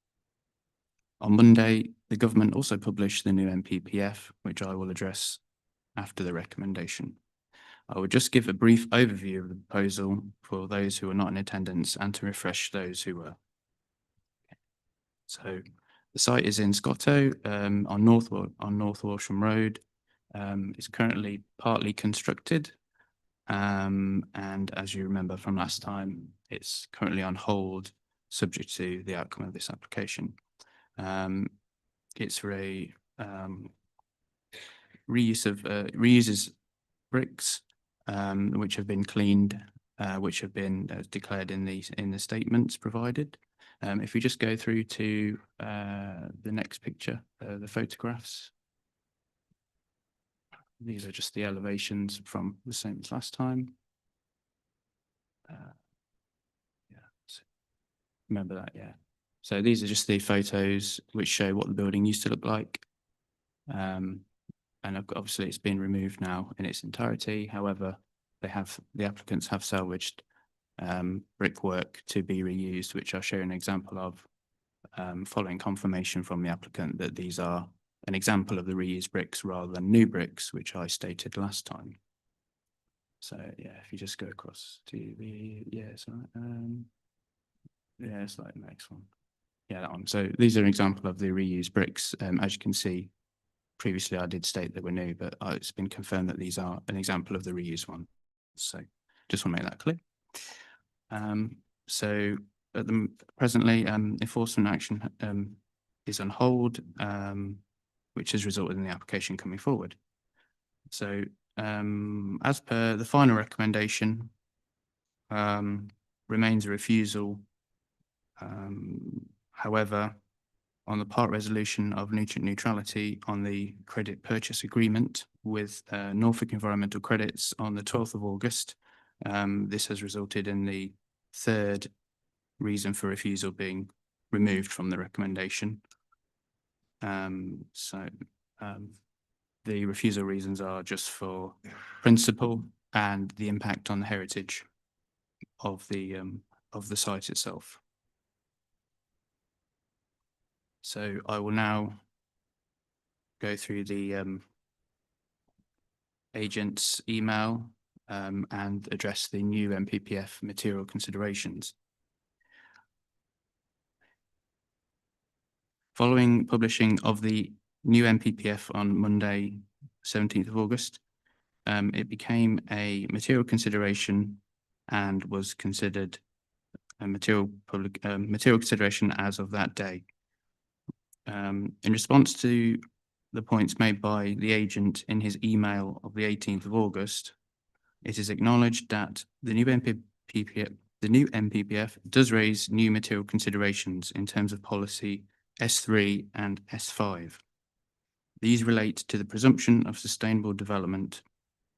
On Monday, the government also published the new NPPF, which I will address after the recommendation. I will just give a brief overview of the proposal for those who are not in attendance and to refresh those who were. So the site is in Scotto on North Walsham Road. It's currently partly constructed. And as you remember from last time, it's currently on hold, subject to the outcome of this application. It's for a reuses bricks, which have been cleaned, which have been declared in the statements provided. If we just go through to the next picture, the photographs. These are just the elevations from the same as last time. Yeah, so remember that, yeah. So these are just the photos which show what the building used to look like. And obviously it's been removed now in its entirety. However, the applicants have salvaged brickwork to be reused, which I'll show an example of following confirmation from the applicant that these are an example of the reused bricks rather than new bricks, which I stated last time. So yeah, if you just go across to the, it's like the next one. Yeah, that one. So these are an example of the reused bricks. As you can see, previously I did state they were new, but it's been confirmed that these are an example of the reused one. So just want to make that clear. So at the presently, enforcement action is on hold, which has resulted in the application coming forward. So as per the final recommendation, remains a refusal. However, on the part resolution of nutrient neutrality on the credit purchase agreement with Norfolk Environmental Credits on the 12th of August, this has resulted in the third reason for refusal being removed from the recommendation. The refusal reasons are just for principle and the impact on the heritage of the site itself. So I will now go through the agent's email and address the new NPPF material considerations. Following publishing of the new NPPF on Monday, 17th of August, it became a material consideration and was considered a material consideration as of that day. In response to the points made by the agent in his email of the 18th of August, it is acknowledged that the new NPPF does raise new material considerations in terms of policy S3 and S5. These relate to the presumption of sustainable development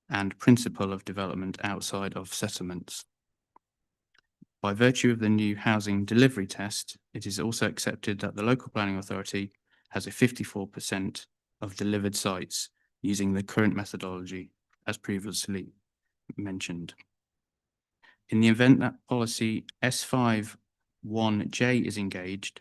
and principle of development outside of settlements. By virtue of the new housing delivery test, it is also accepted that the local planning authority has a 54% of delivered sites using the current methodology as previously mentioned. In the event that policy S5(1)J is engaged,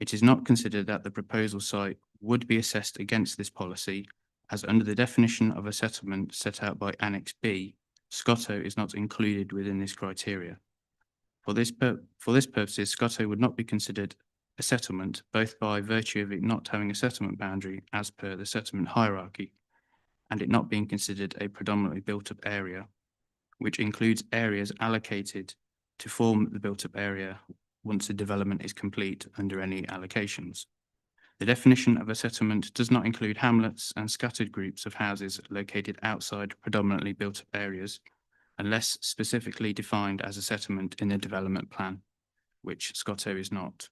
it is not considered that the proposal site would be assessed against this policy, as under the definition of a settlement set out by Annex B, Scotto is not included within this criteria. For this purposes, Scotto would not be considered a settlement, both by virtue of it not having a settlement boundary as per the settlement hierarchy, and it not being considered a predominantly built-up area, which includes areas allocated to form the built-up area once the development is complete under any allocations. The definition of a settlement does not include hamlets and scattered groups of houses located outside predominantly built-up areas, unless specifically defined as a settlement in the development plan, which Scotto is not.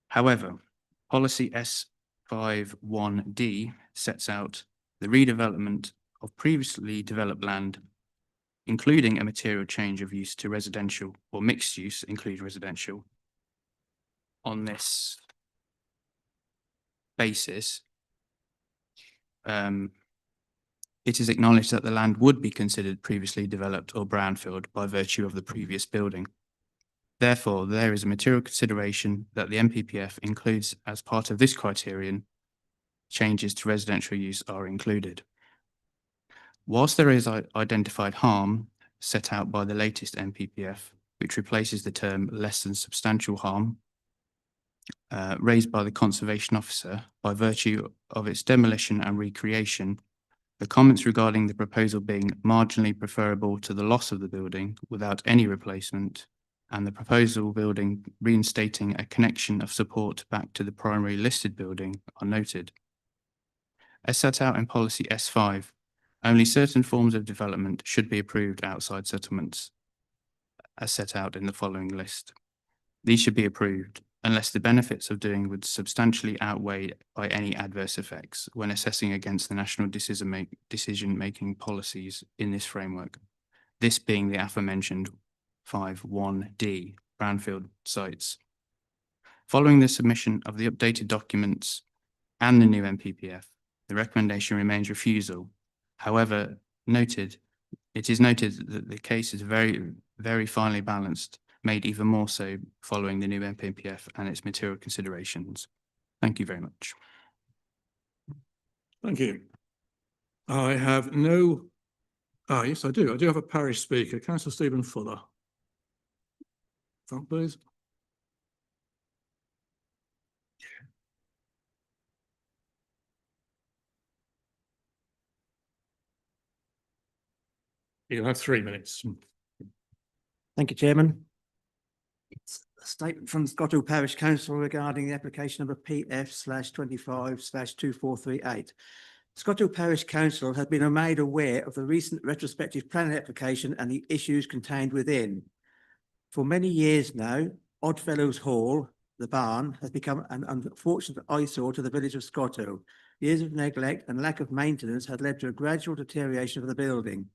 However, policy S5(1)D sets out the redevelopment of previously developed land, including a material change of use to residential or mixed use, include residential. On this basis, it is acknowledged that the land would be considered previously developed or brownfield by virtue of the previous building. Therefore, there is a material consideration that the NPPF includes as part of this criterion. Changes to residential use are included. Whilst there is identified harm set out by the latest NPPF, which replaces the term less than substantial harm, raised by the Conservation Officer by virtue of its demolition and recreation, the comments regarding the proposal being marginally preferable to the loss of the building without any replacement, and the proposal building reinstating a connection of support back to the primary listed building are noted. As set out in policy S5, only certain forms of development should be approved outside settlements, as set out in the following list. These should be approved unless the benefits of doing would substantially outweigh by any adverse effects when assessing against the national decision-making policies in this framework, this being the aforementioned 5(1)D brownfield sites. Following the submission of the updated documents and the new NPPF, the recommendation remains refusal. However, it is noted that the case is very, very finely balanced, made even more so following the new NPPF and its material considerations. Thank you very much.
Thank you. I have no, yes, I do. I do have a parish speaker, Councillor Stephen Fuller. Front, please. You'll have 3 minutes.
Thank you, Chairman. It's a statement from Scotto Parish Council regarding the application number PF/25/2438. Scotto Parish Council has been made aware of the recent retrospective planning application and the issues contained within. For many years now, Oddfellows Hall, the barn, has become an unfortunate eyesore to the village of Scotto. Years of neglect and lack of maintenance had led to a gradual deterioration of the building.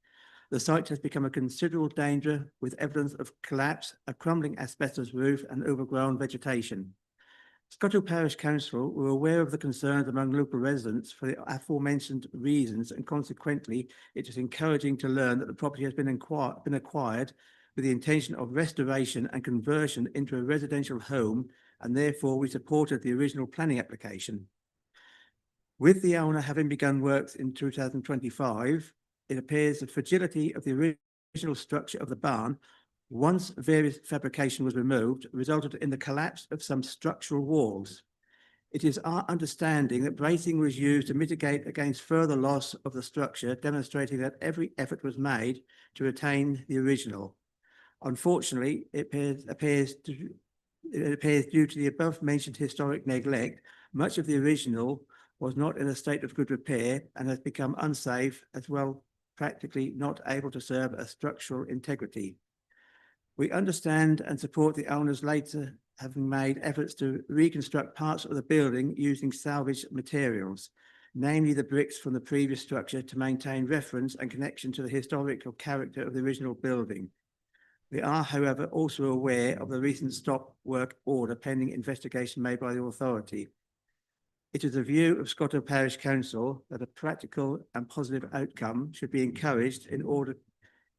The site has become a considerable danger with evidence of collapse, a crumbling asbestos roof and overgrown vegetation. Scotto Parish Council were aware of the concerns among local residents for the aforementioned reasons, and consequently it is encouraging to learn that the property has been acquired with the intention of restoration and conversion into a residential home, and therefore we supported the original planning application. With the owner having begun works in 2025, it appears the fragility of the original structure of the barn, once various fabrication was removed, resulted in the collapse of some structural walls. It is our understanding that bracing was used to mitigate against further loss of the structure, demonstrating that every effort was made to retain the original. Unfortunately, it appears due to the above-mentioned historic neglect, much of the original was not in a state of good repair and has become unsafe, as well practically not able to serve a structural integrity. We understand and support the owners later having made efforts to reconstruct parts of the building using salvaged materials, namely the bricks from the previous structure, to maintain reference and connection to the historical character of the original building. We are, however, also aware of the recent stop work order pending investigation made by the authority. It is the view of Scotto Parish Council that a practical and positive outcome should be encouraged in order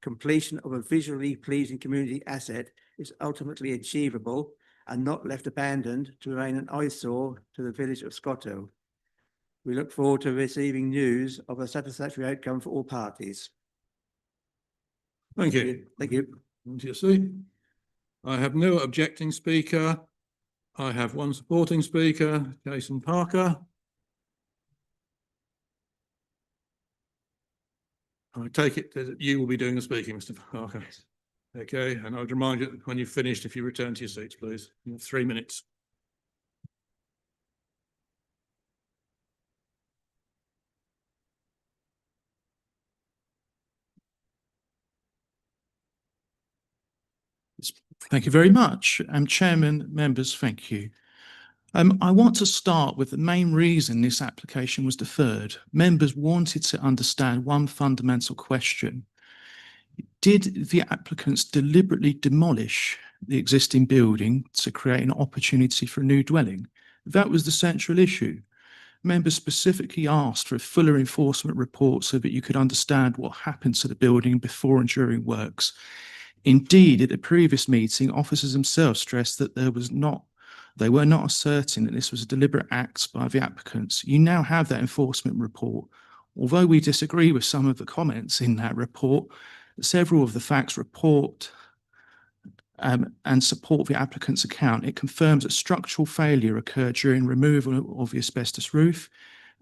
completion of a visually pleasing community asset is ultimately achievable and not left abandoned to remain an eyesore to the village of Scotto. We look forward to receiving news of a satisfactory outcome for all parties.
Thank you.
Thank you.
On to your seat. I have no objecting speaker. I have one supporting speaker, Jason Parker. I take it that you will be doing the speaking, Mr. Parker. Okay, and I would remind you that when you've finished, if you return to your seats, please. You have 3 minutes.
Thank you very much. Chairman, members, thank you. I want to start with the main reason this application was deferred. Members wanted to understand one fundamental question. Did the applicants deliberately demolish the existing building to create an opportunity for a new dwelling? That was the central issue. Members specifically asked for a fuller enforcement report so that you could understand what happened to the building before and during works. Indeed, at the previous meeting, officers themselves stressed that they were not asserting that this was a deliberate act by the applicants. You now have that enforcement report. Although we disagree with some of the comments in that report, several of the facts report and support the applicant's account. It confirms that structural failure occurred during removal of the asbestos roof,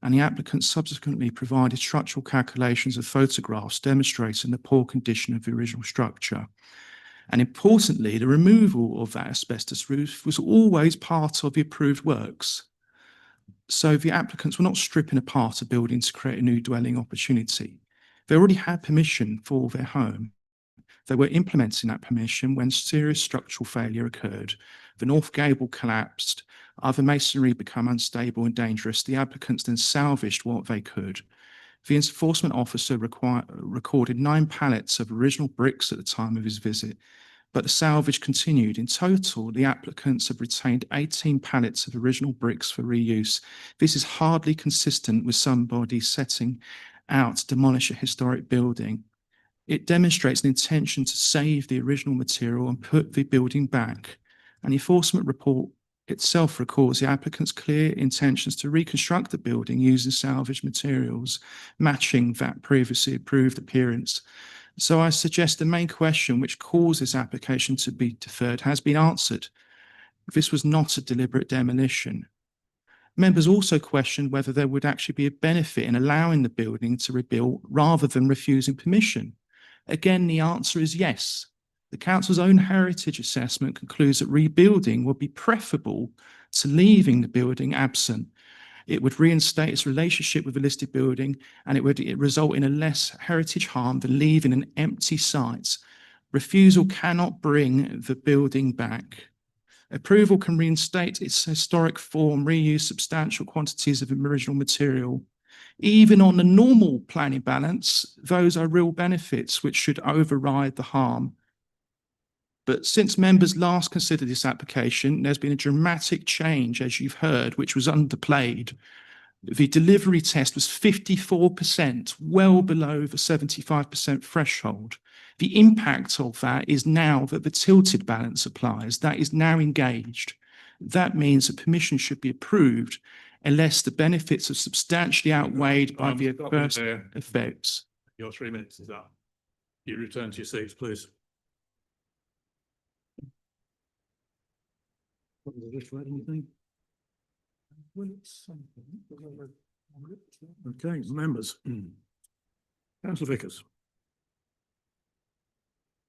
and the applicant subsequently provided structural calculations of photographs demonstrating the poor condition of the original structure. And importantly, the removal of that asbestos roof was always part of the approved works. So the applicants were not stripping apart a building to create a new dwelling opportunity. They already had permission for their home. They were implementing that permission when serious structural failure occurred. The north gable collapsed, other masonry became unstable and dangerous. The applicants then salvaged what they could. The enforcement officer recorded 9 pallets of original bricks at the time of his visit, but the salvage continued. In total, the applicants have retained 18 pallets of original bricks for reuse. This is hardly consistent with somebody setting out to demolish a historic building. It demonstrates an intention to save the original material and put the building back. An enforcement report itself records the applicant's clear intentions to reconstruct the building using salvaged materials, matching that previously approved appearance. So I suggest the main question which caused this application to be deferred has been answered. This was not a deliberate demolition. Members also questioned whether there would actually be a benefit in allowing the building to rebuild rather than refusing permission. Again, the answer is yes. The council's own heritage assessment concludes that rebuilding would be preferable to leaving the building absent. It would reinstate its relationship with the listed building, and it would result in a less heritage harm than leaving an empty site. Refusal cannot bring the building back. Approval can reinstate its historic form, reuse substantial quantities of original material. Even on the normal planning balance, those are real benefits which should override the harm. But since members last considered this application, there's been a dramatic change, as you've heard, which was underplayed. The delivery test was 54%, well below the 75% threshold. The impact of that is now that the tilted balance applies. That is now engaged. That means that permission should be approved unless the benefits are substantially outweighed by the adverse effects.
Your 3 minutes is up. You return to your seats, please. Okay, members. Councillor Vickers.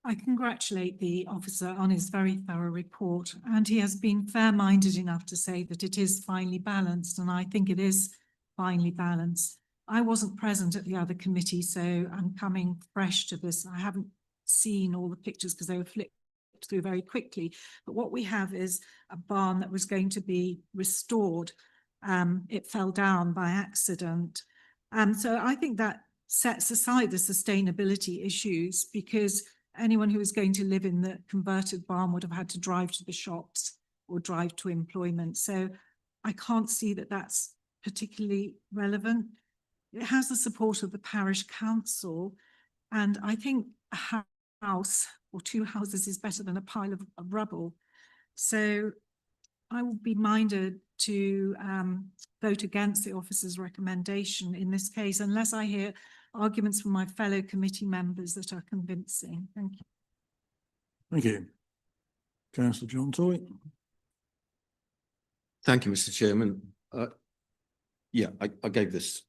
I congratulate the officer on his very thorough report, and he has been fair-minded enough to say that it is finely balanced, and I think it is finely balanced. I wasn't present at the other committee, so I'm coming fresh to this. I haven't seen all the pictures because they were flipped through very quickly. But what we have is a barn that was going to be restored. It fell down by accident. So I think that sets aside the sustainability issues, because anyone who was going to live in the converted barn would have had to drive to the shops or drive to employment. So I can't see that that's particularly relevant. It has the support of the parish council, and I think a house or two houses is better than a pile of rubble. So I will be minded to vote against the officer's recommendation in this case, unless I hear arguments from my fellow committee members that are convincing. Thank you.
Thank you. Councillor John Toy.
Thank you, Mr. Chairman. Yeah, I gave this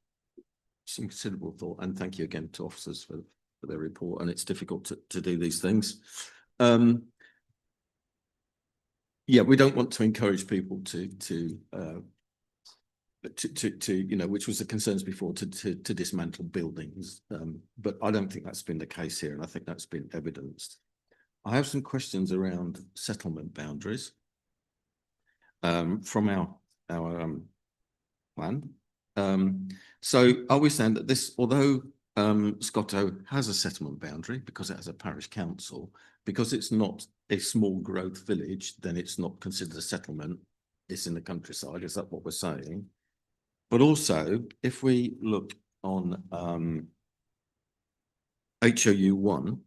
some considerable thought, and thank you again to officers for their report. And it's difficult to do these things. Yeah, we don't want to encourage people to you know, which was the concerns before, to dismantle buildings. But I don't think that's been the case here, and I think that's been evidenced. I have some questions around settlement boundaries from our plan. So are we saying that this, although Scotto has a settlement boundary because it has a parish council, because it's not a small growth village, then it's not considered a settlement, it's in the countryside? Is that what we're saying? But also, if we look on HOU 1,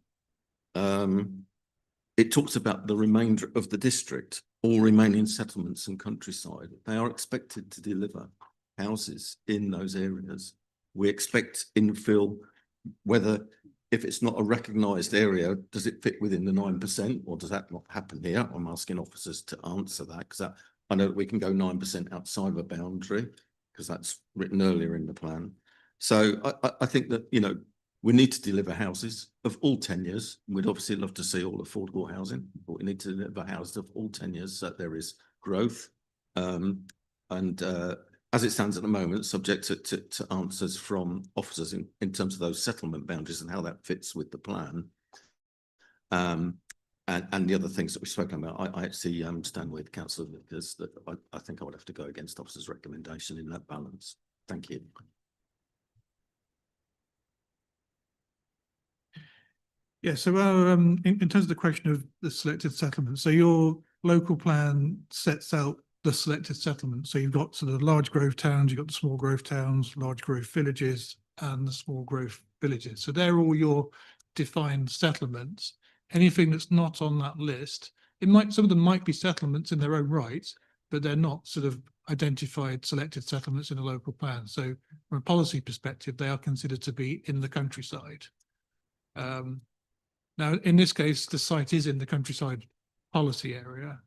it talks about the remainder of the district, all remaining settlements and countryside. They are expected to deliver houses in those areas. We expect infill, whether if it's not a recognised area, does it fit within the 9%, or does that not happen here? I'm asking officers to answer that, because I know that we can go 9% outside the boundary, because that's written earlier in the plan. So I think that, you know, we need to deliver houses of all tenures. We'd obviously love to see all affordable housing, but we need to deliver houses of all tenures so that there is growth. As it stands at the moment, subject to answers from officers in terms of those settlement boundaries and how that fits with the plan. And the other things that we've spoken about, I actually stand with Councillor Vickers that I think I would have to go against officers' recommendation in that balance. Thank you.
Yeah, so in terms of the question of the selected settlement, so your local plan sets out the selected settlement. So you've got sort of large growth towns, you've got the small growth towns, large growth villages, and the small growth villages. So they're all your defined settlements. Anything that's not on that list, some of them might be settlements in their own right, but they're not sort of identified selected settlements in a local plan. So from a policy perspective, they are considered to be in the countryside. Now, in this case, the site is in the countryside policy area.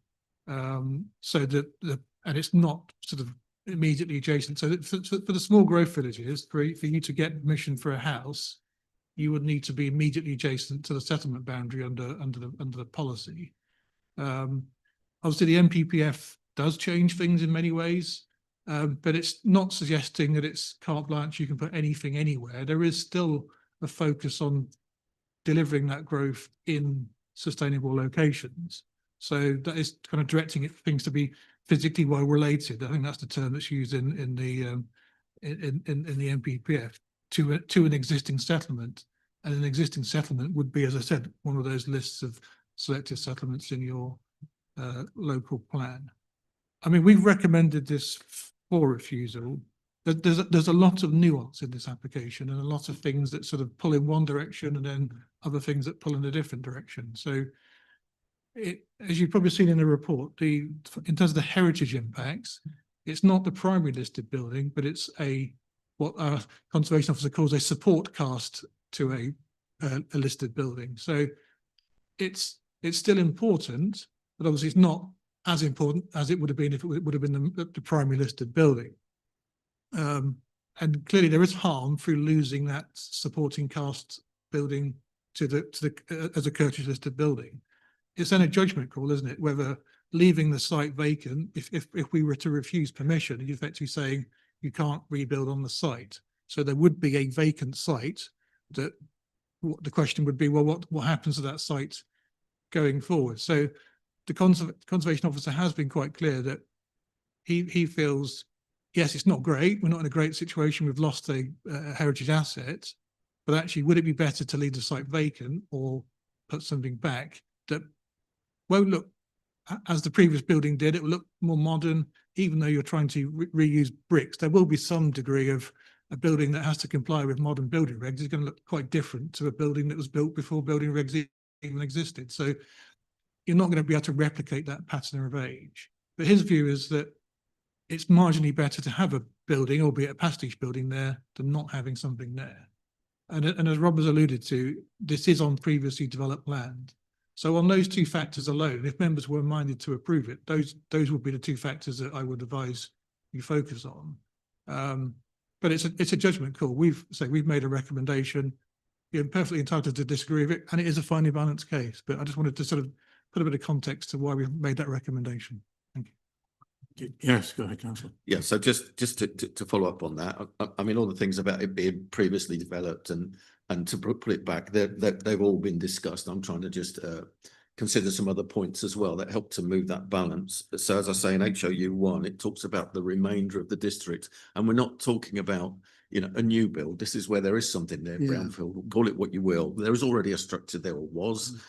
So and it's not sort of immediately adjacent. So for the small growth villages, for you to get permission for a house, you would need to be immediately adjacent to the settlement boundary under the policy. Obviously, the NPPF does change things in many ways, but it's not suggesting that it's carte blanche, you can put anything anywhere. There is still a focus on delivering that growth in sustainable locations. So that is kind of directing things to be physically well related. I think that's the term that's used in the NPPF to an existing settlement. And an existing settlement would be, as I said, one of those lists of selected settlements in your local plan. I mean, we've recommended this for refusal. There's a lot of nuance in this application, and a lot of things that sort of pull in one direction and then other things that pull in a different direction. So as you've probably seen in the report, in terms of the heritage impacts, it's not the primary listed building, but it's what our conservation officer calls a support cast to a listed building. So it's still important, but obviously it's not as important as it would have been if it would have been the primary listed building. And clearly there is harm through losing that supporting cast building as a Curtis listed building. It's then a judgment call, isn't it? Whether leaving the site vacant, if we were to refuse permission, you're effectively saying you can't rebuild on the site. So there would be a vacant site that the question would be, well, what happens to that site going forward? So the conservation officer has been quite clear that he feels, yes, it's not great. We're not in a great situation. We've lost a heritage asset, but actually, would it be better to leave the site vacant or put something back that won't look as the previous building did. It will look more modern, even though you're trying to reuse bricks. There will be some degree of a building that has to comply with modern building regs is going to look quite different to a building that was built before building regs even existed. So you're not going to be able to replicate that pattern of age. But his view is that it's marginally better to have a building, albeit a pastiche building there, than not having something there. And as Rob has alluded to, this is on previously developed land. So on those two factors alone, if members were minded to approve it, those would be the two factors that I would advise you focus on. But it's a judgment call. We've made a recommendation. You're perfectly entitled to disagree with it, and it is a finely balanced case. But I just wanted to sort of put a bit of context to why we made that recommendation. Thank you.
Yes, go ahead, Councillor.
Yeah, so just to follow up on that, I mean, all the things about it being previously developed and to put it back, they've all been discussed. I'm trying to just consider some other points as well that help to move that balance. So as I say, in HOU1, it talks about the remainder of the district, and we're not talking about, you know, a new build. This is where there is something there, brownfield, call it what you will. There is already a structure there, or was.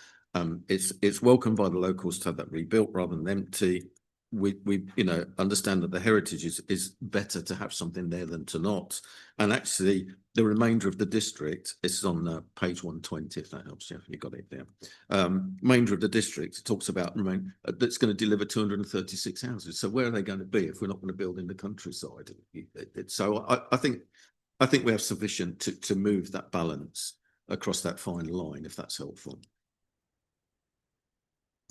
It's welcomed by the locals to have that rebuilt rather than empty. We you know, understand that the heritage is better to have something there than to not. And actually, the remainder of the district is on page 120, if that helps you. You got it there. Remainder of the district talks about that's going to deliver 236 houses. So where are they going to be if we're not going to build in the countryside? So I think we have sufficient to move that balance across that fine line, if that's helpful.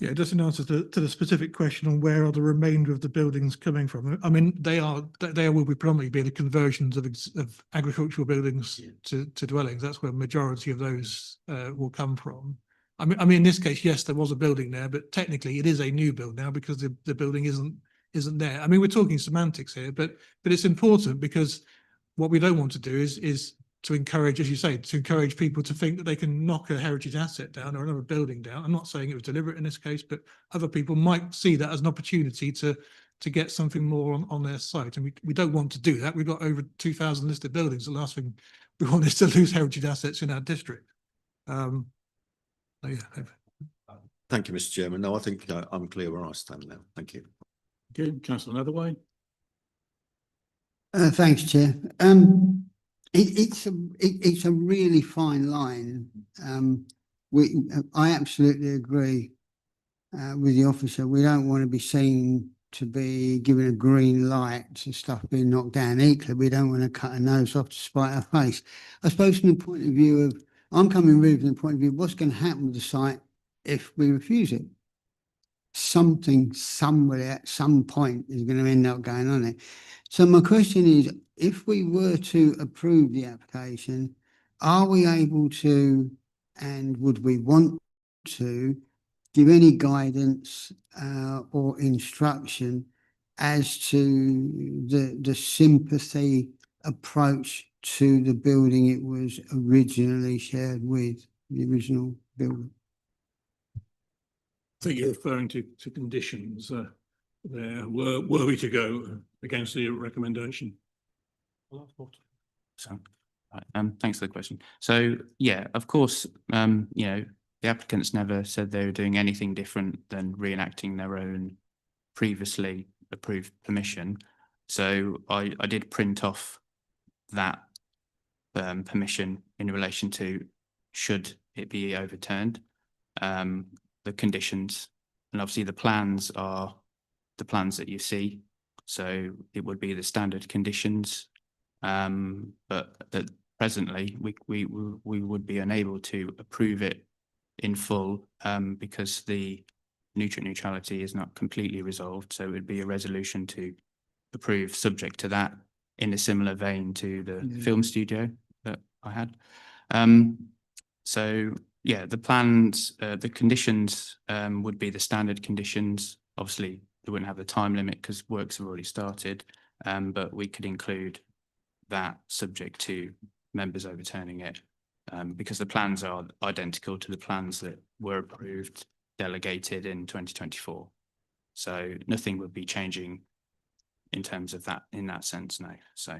Yeah, just in answer to the specific question on where are the remainder of the buildings coming from. I mean, they will be predominantly be the conversions of agricultural buildings to dwellings. That's where the majority of those will come from. I mean, in this case, yes, there was a building there, but technically it is a new build now because the building isn't there. I mean, we're talking semantics here, but it's important because what we don't want to do is to encourage, as you say, to encourage people to think that they can knock a heritage asset down or another building down. I'm not saying it was deliberate in this case, but other people might see that as an opportunity to get something more on their site. And we don't want to do that. We've got over 2,000 listed buildings. The last thing we want is to lose heritage assets in our district. So yeah.
Thank you, Mr. Chairman. No, I think I'm clear where I stand now. Thank you.
Okay, Councillor Netherway.
Thanks, Chair. It's a really fine line. I absolutely agree with the officer. We don't want to be seen to be given a green light to stuff being knocked down. Equally, we don't want to cut a nose off to spite our face. I suppose from the point of view of, I'm coming really from the point of view of what's going to happen with the site if we refuse it. Something somewhere at some point is going to end up going on it. So my question is, if we were to approve the application, are we able to, and would we want to, give any guidance or instruction as to the sympathy approach to the building it was originally shared with, the original building?
I think you're referring to conditions there. Were we to go against the recommendation?
So, thanks for the question. So, yeah, of course, you know, the applicants never said they were doing anything different than reenacting their own previously approved permission. So I did print off that permission in relation to should it be overturned, the conditions, and obviously the plans are the plans that you see. So it would be the standard conditions, but presently we would be unable to approve it in full because the nutrient neutrality is not completely resolved. So it would be a resolution to approve subject to that, in a similar vein to the film studio that I had. So yeah, the plans, the conditions would be the standard conditions. Obviously, they wouldn't have the time limit because works have already started, but we could include that subject to members overturning it because the plans are identical to the plans that were approved, delegated in 2024. So nothing would be changing in terms of that, in that sense, no. So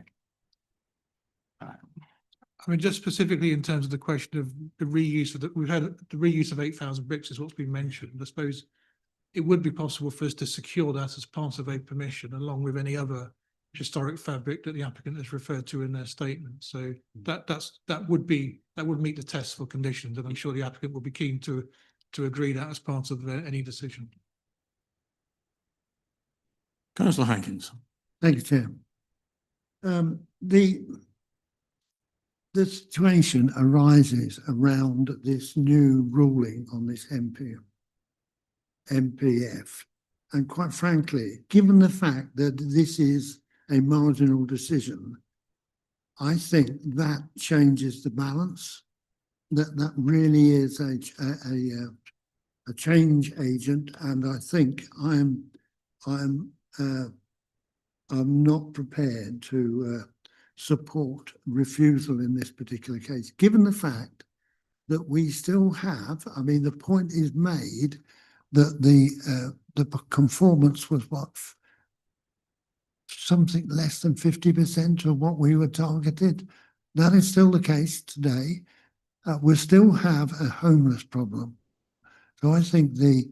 I mean, just specifically in terms of the question of the reuse of we've had the reuse of 8,000 bricks is what's been mentioned. I suppose it would be possible for us to secure that as part of a permission, along with any other historic fabric that the applicant has referred to in their statement. So that would meet the test for conditions, and I'm sure the applicant will be keen to agree that as part of any decision.
Councillor Hankins.
Thank you, Chair. The situation arises around this new ruling on this MPF. And quite frankly, given the fact that this is a marginal decision, I think that changes the balance. That really is a change agent, and I think I'm not prepared to support refusal in this particular case, given the fact that we still have, I mean, the point is made that the conformance was what, something less than 50% of what we were targeted. That is still the case today. We still have a homeless problem. So I think the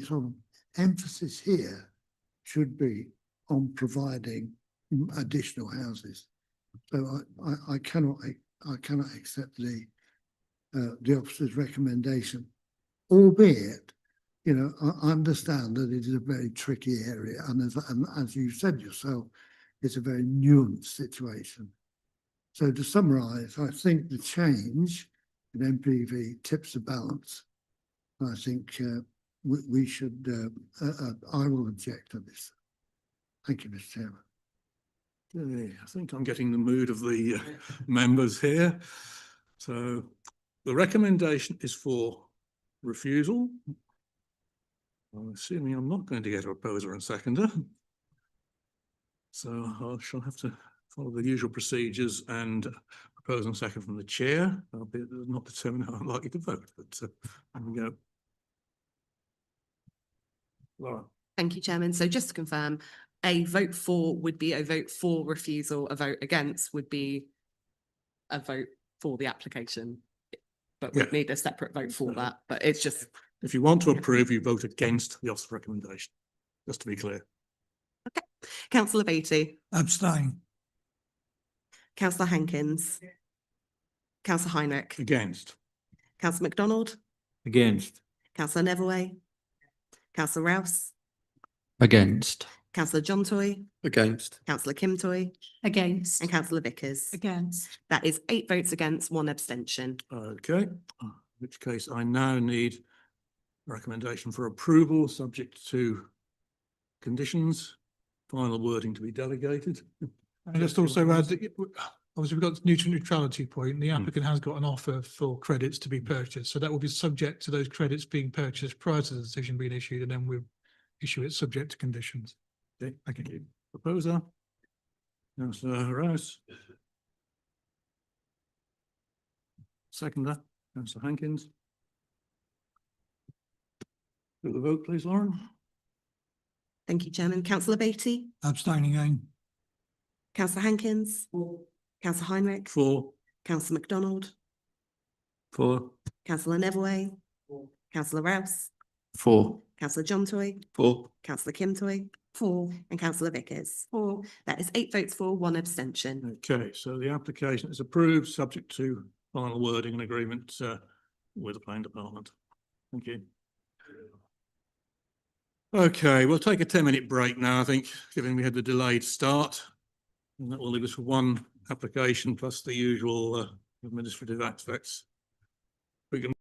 sort of emphasis here should be on providing additional houses. So I cannot accept the officer's recommendation, albeit, you know, I understand that it is a very tricky area, and as you said yourself, it's a very nuanced situation. So to summarise, I think the change in MPV tips the balance. I think we should, I will object to this. Thank you, Mr. Chairman.
Okay, I think I'm getting the mood of the members here. So the recommendation is for refusal. I'm assuming I'm not going to get a proposer and seconder. So I shall have to follow the usual procedures and propose and second from the chair. I'll be not determine how I'm likely to vote, but there we go. Laura.
Thank you, Chairman. So just to confirm, a vote for would be a vote for refusal, a vote against would be a vote for the application. But we'd need a separate vote for that, but it's just.
If you want to approve, you vote against the officer's recommendation, just to be clear.
Okay. Councillor Beattie.
Abstain.
Councillor Hankins. Councillor Heinrich.
Against.
Councillor MacDonald.
Against.
Councillor Neverway. Councillor Rouse.
Against.
Councillor John Toy.
Against.
Councillor Kim Toy.
Against.
And Councillor Vickers.
Against.
That is 8 votes against, 1 abstention.
Okay, in which case I now need recommendation for approval, subject to conditions, final wording to be delegated.
And just also add that obviously we've got the nutrient neutrality point. The applicant has got an offer for credits to be purchased, so that will be subject to those credits being purchased prior to the decision being issued, and then we'll issue it subject to conditions.
Okay, thank you. Proposer. Councillor Rouse. Seconder, Councillor Hankins. Do the vote, please, Lauren.
Thank you, Chairman. Councillor Beattie.
Abstaining again.
Councillor Hankins. Councillor Heinrich.
For.
Councillor MacDonald.
For.
Councillor Neverway. Councillor Rouse.
For.
Councillor John Toy.
For.
Councillor Kim Toy. 4. And Councillor Vickers. 4. That is 8 votes for, 1 abstention.
Okay, so the application is approved, subject to final wording and agreement with the planning department. Thank you. Okay, we'll take a 10-minute break now, I think, given we had the delayed start. And that will leave us with 1 application plus the usual administrative aspects. We can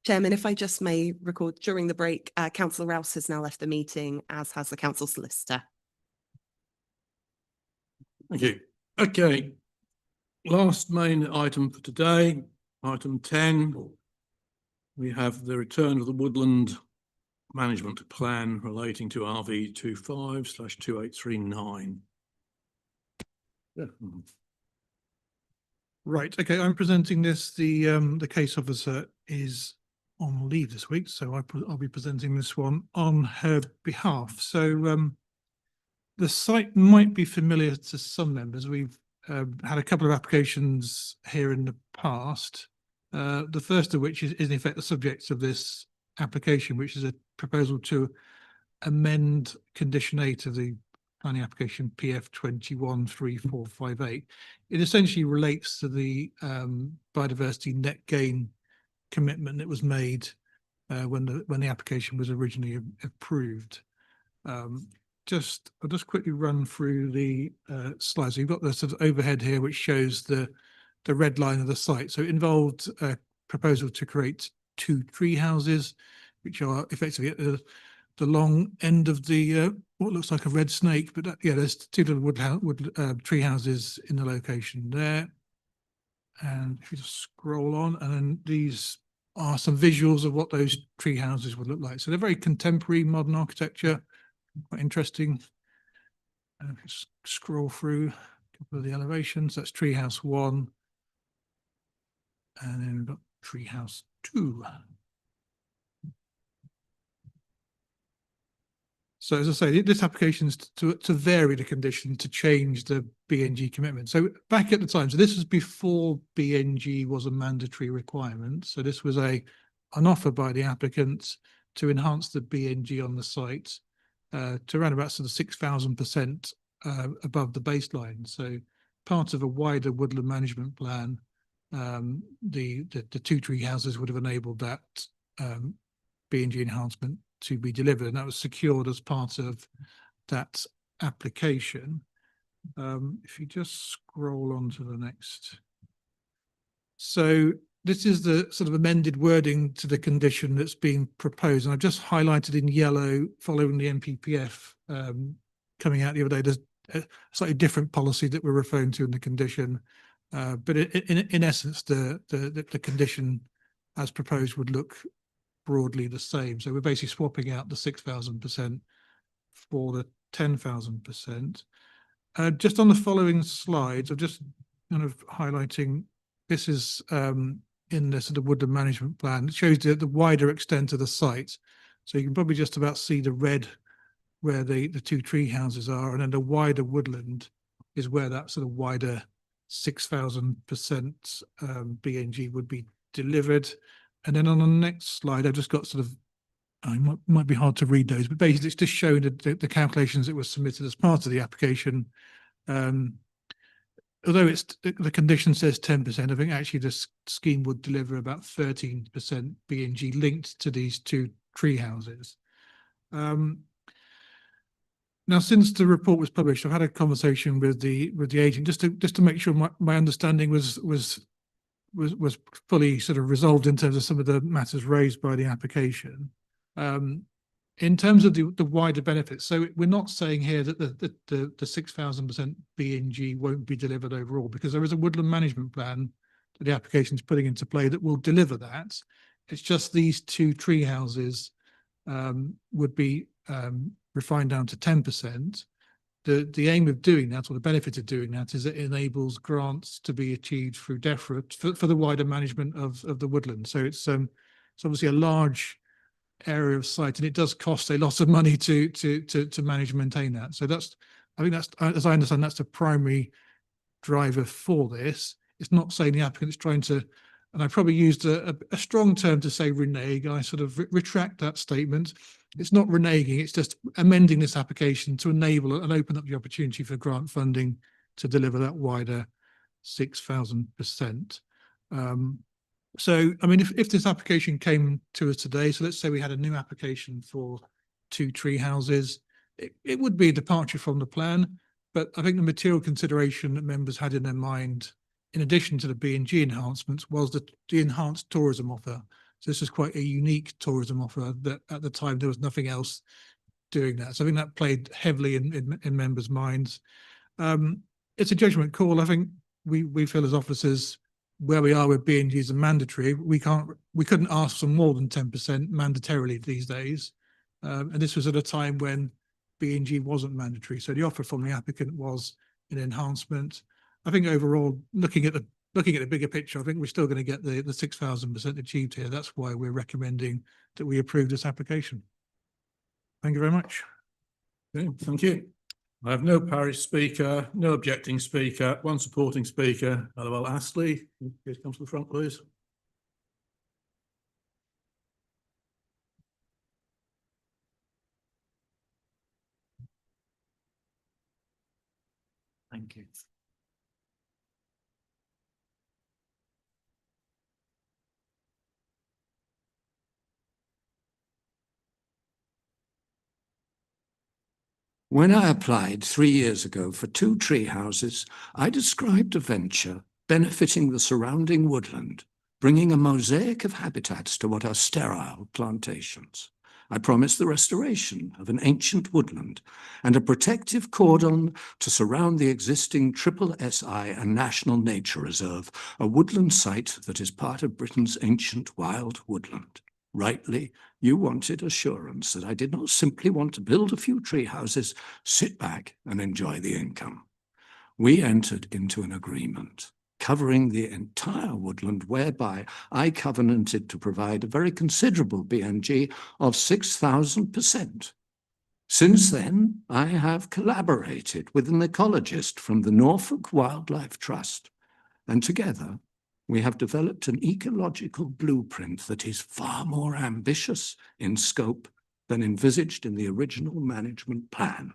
Chairman, if I just may record during the break, Councillor Rouse has now left the meeting, as has the council solicitor.
Thank you. Okay. Last main item for today, item 10. We have the return of the woodland management plan relating to RV 25/2839.
Right, okay, I'm presenting this. The case officer is on leave this week, so I'll be presenting this one on her behalf. So the site might be familiar to some members. We've had a couple of applications here in the past. The first of which is in effect the subject of this application, which is a proposal to amend condition 8 of the planning application PF 213458. It essentially relates to the biodiversity net gain commitment that was made when the application was originally approved. I'll just quickly run through the slides. So you've got the sort of overhead here, which shows the red line of the site. So it involved a proposal to create 2 tree houses, which are effectively at the long end of the what looks like a red snake, but yeah, there's 2 little tree houses in the location there. And if you just scroll on, and then these are some visuals of what those tree houses would look like. So they're very contemporary, modern architecture, quite interesting. And if you scroll through a couple of the elevations, that's tree house 1, and then we've got tree house 2. So as I say, this application is to vary the condition to change the BNG commitment. So back at the time, so this was before BNG was a mandatory requirement. So this was an offer by the applicant to enhance the BNG on the site to around about sort of 6,000% above the baseline. So part of a wider woodland management plan, the 2 tree houses would have enabled that BNG enhancement to be delivered, and that was secured as part of that application. If you just scroll on to the next. So this is the sort of amended wording to the condition that's being proposed, and I've just highlighted in yellow following the NPPF coming out the other day. There's a slightly different policy that we're referring to in the condition, but in essence, the condition as proposed would look broadly the same. So we're basically swapping out the 6,000% for the 10,000%. Just on the following slides, I'm just kind of highlighting, this is in the sort of woodland management plan. It shows the wider extent of the site. So you can probably just about see the red where the 2 tree houses are, and then the wider woodland is where that sort of wider 6,000% BNG would be delivered. And then on the next slide, I've just got sort of, it might be hard to read those, but basically it's just showing the calculations that were submitted as part of the application. Although the condition says 10%, I think actually the scheme would deliver about 13% BNG linked to these 2 tree houses. Now, since the report was published, I've had a conversation with the agent just to make sure my understanding was fully sort of resolved in terms of some of the matters raised by the application. In terms of the wider benefits, so we're not saying here that the 6,000% BNG won't be delivered overall, because there is a woodland management plan that the application is putting into play that will deliver that. It's just these 2 tree houses would be refined down to 10%. The aim of doing that, or the benefit of doing that, is it enables grants to be achieved through DEFRA for the wider management of the woodland. So it's obviously a large area of site, and it does cost a lot of money to manage and maintain that. So I think that's, as I understand, that's the primary driver for this. It's not saying the applicant is trying to, and I probably used a strong term to say renege. I sort of retract that statement. It's not reneging, it's just amending this application to enable and open up the opportunity for grant funding to deliver that wider 6,000%. So, I mean, if this application came to us today, so let's say we had a new application for 2 tree houses, it would be a departure from the plan, but I think the material consideration that members had in their mind, in addition to the BNG enhancements, was the enhanced tourism offer. So this is quite a unique tourism offer that at the time there was nothing else doing that. So I think that played heavily in members' minds. It's a judgment call. I think we feel as officers where we are with B&Gs and mandatory, we couldn't ask for more than 10% mandatorily these days. And this was at a time when B&G wasn't mandatory. So the offer from the applicant was an enhancement. I think overall, looking at the bigger picture, I think we're still going to get the 6,000% achieved here. That's why we're recommending that we approve this application. Thank you very much.
Okay, thank you. I have no parish speaker, no objecting speaker, one supporting speaker. Annabel Astley, please come to the front, please.
Thank you.
When I applied 3 years ago for 2 tree houses, I described a venture benefiting the surrounding woodland, bringing a mosaic of habitats to what are sterile plantations. I promised the restoration of an ancient woodland and a protective cordon to surround the existing SSSI and National Nature Reserve, a woodland site that is part of Britain's ancient wild woodland. Rightly, you wanted assurance that I did not simply want to build a few tree houses, sit back and enjoy the income. We entered into an agreement covering the entire woodland, whereby I covenanted to provide a very considerable BNG of 6,000%. Since then, I have collaborated with an ecologist from the Norfolk Wildlife Trust, and together we have developed an ecological blueprint that is far more ambitious in scope than envisaged in the original management plan.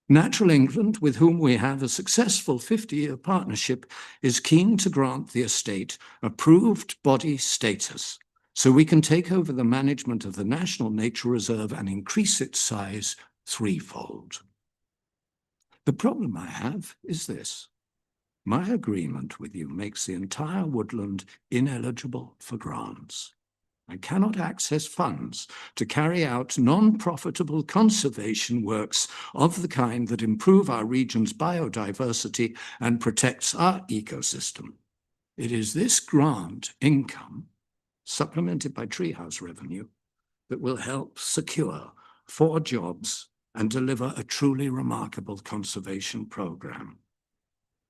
Natural England, with whom we have a successful 50-year partnership, is keen to grant the estate approved body status so we can take over the management of the National Nature Reserve and increase its size threefold. The problem I have is this. My agreement with you makes the entire woodland ineligible for grants. I cannot access funds to carry out non-profitable conservation works of the kind that improve our region's biodiversity and protects our ecosystem. It is this grant income, supplemented by treehouse revenue, that will help secure 4 jobs and deliver a truly remarkable conservation program.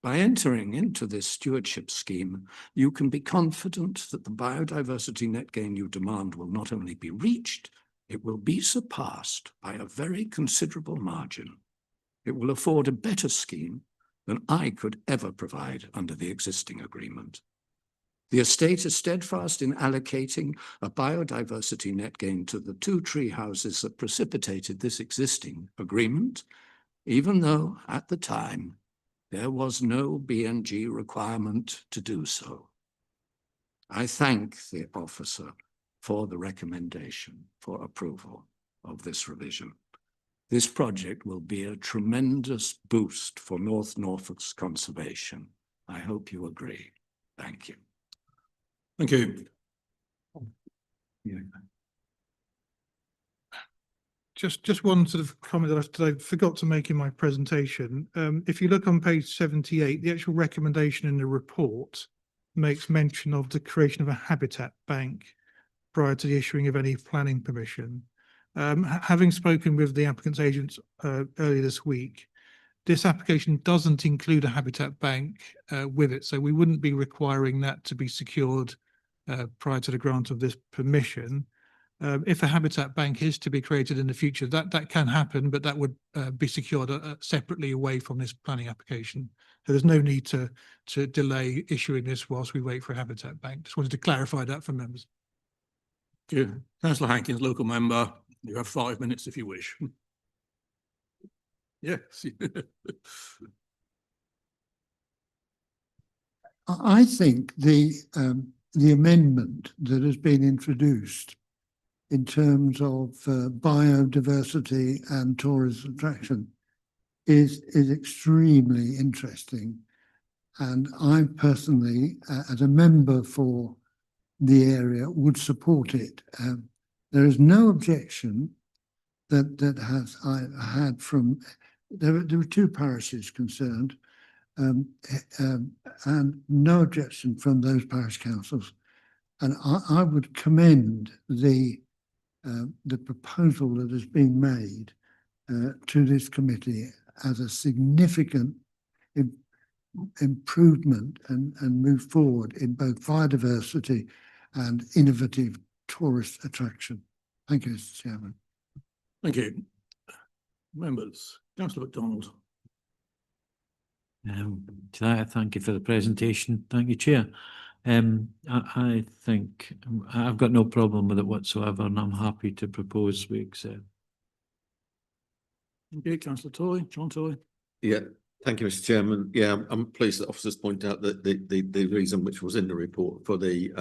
By entering into this stewardship scheme, you can be confident that the biodiversity net gain you demand will not only be reached, it will be surpassed by a very considerable margin. It will afford a better scheme than I could ever provide under the existing agreement. The estate is steadfast in allocating a biodiversity net gain to the 2 tree houses that precipitated this existing agreement, even though at the time there was no BNG requirement to do so. I thank the officer for the recommendation for approval of this revision. This project will be a tremendous boost for North Norfolk's conservation. I hope you agree. Thank you.
Thank you.
Yeah. Just one sort of comment that I forgot to make in my presentation. If you look on page 78, the actual recommendation in the report makes mention of the creation of a habitat bank prior to the issuing of any planning permission. Having spoken with the applicant's agents earlier this week, this application doesn't include a habitat bank with it, so we wouldn't be requiring that to be secured prior to the grant of this permission. If a habitat bank is to be created in the future, that can happen, but that would be secured separately away from this planning application. So there's no need to delay issuing this whilst we wait for a habitat bank. Just wanted to clarify that for members.
Thank you. Councillor Hankins, local member. You have 5 minutes if you wish. Yes.
I think the amendment that has been introduced in terms of biodiversity and tourist attraction is extremely interesting. And I personally, as a member for the area would support it. There is no objection I had from, there were two parishes concerned, and no objection from those parish councils. And I would commend the proposal that has been made to this committee as a significant improvement and move forward in both biodiversity and innovative tourist attraction. Thank you, Mr. Chairman.
Thank you. Members, Councillor MacDonald.
Thank you for the presentation. Thank you, Chair. I think I've got no problem with it whatsoever, and I'm happy to propose we accept.
Thank you, Councillor Toy, John Toy.
Yeah, thank you, Mr. Chairman. Yeah, I'm pleased that officers point out that the reason which was in the report for the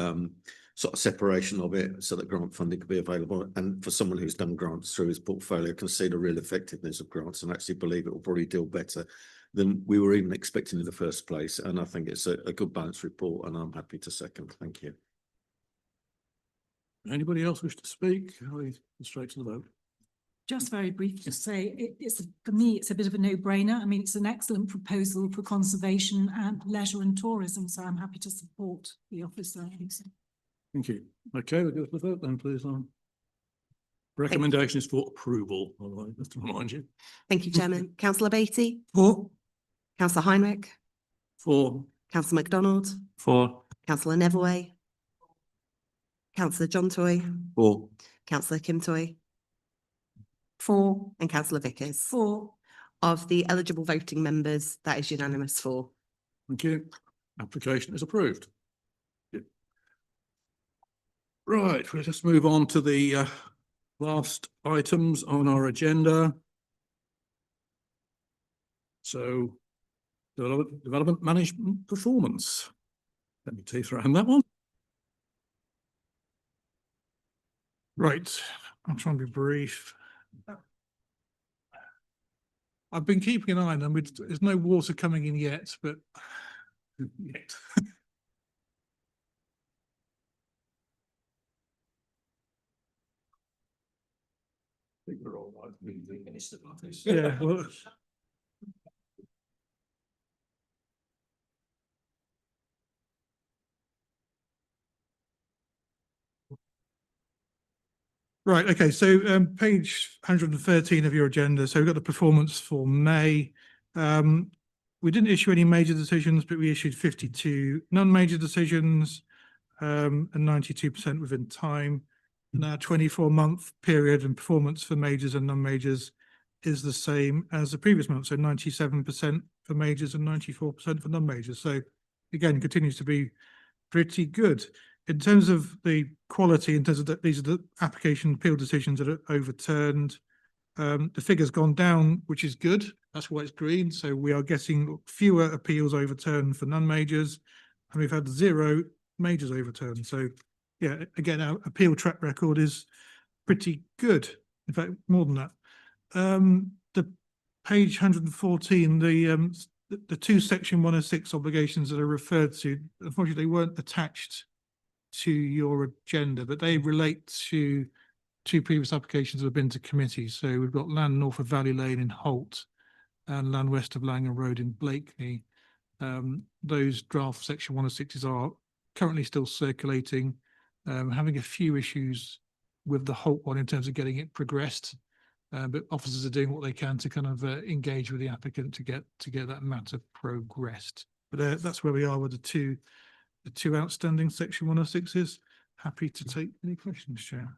sort of separation of it so that grant funding could be available, and for someone who's done grants through his portfolio can see the real effectiveness of grants and actually believe it will probably deal better than we were even expecting in the first place. And I think it's a good balanced report, and I'm happy to second. Thank you.
Anybody else wish to speak? Straight to the vote.
Just very briefly to say, for me, it's a bit of a no-brainer. I mean, it's an excellent proposal for conservation and leisure and tourism, so I'm happy to support the officer.
Thank you. Okay, we'll go to the vote then, please. Recommendation is for approval, by the way, just to remind you.
Thank you, Chairman. Councillor Beattie?
For.
Councillor Heinrich?
For.
Councillor MacDonald?
For.
Councillor Neville? Councillor John Toy?
For.
Councillor Kim Toy?
For.
And Councillor Vickers?
For.
Of the eligible voting members, that is unanimous for.
Thank you. Application is approved. Right, we'll just move on to the last items on our agenda. So, development management performance. Let me teeth around that one.
Right, I'm trying to be brief. I've been keeping an eye on them. There's no water coming in yet, but yet.
We're all right. We finished it like this.
Yeah. Well, right, okay, so page 113 of your agenda. So we've got the performance for May. We didn't issue any major decisions, but we issued 52 non-major decisions and 92% within time. And our 24-month period and performance for majors and non-majors is the same as the previous month. So 97% for majors and 94% for non-majors. So again, continues to be pretty good. In terms of the quality, in terms of these are the application appeal decisions that are overturned. The figure's gone down, which is good. That's why it's green. So we are getting fewer appeals overturned for non-majors, and we've had 0 majors overturned. So yeah, again, our appeal track record is pretty good. In fact, more than that. The page 114, the two section 106 obligations that are referred to, unfortunately, they weren't attached to your agenda, but they relate to 2 previous applications that have been to committee. So we've got land north of Valley Lane in Holt and land west of Langham Road in Blakeney. Those draft section 106s are currently still circulating, having a few issues with the Holt one in terms of getting it progressed. But officers are doing what they can to kind of engage with the applicant to get that matter progressed. But that's where we are with the two outstanding section 106s. Happy to take any questions, Chair.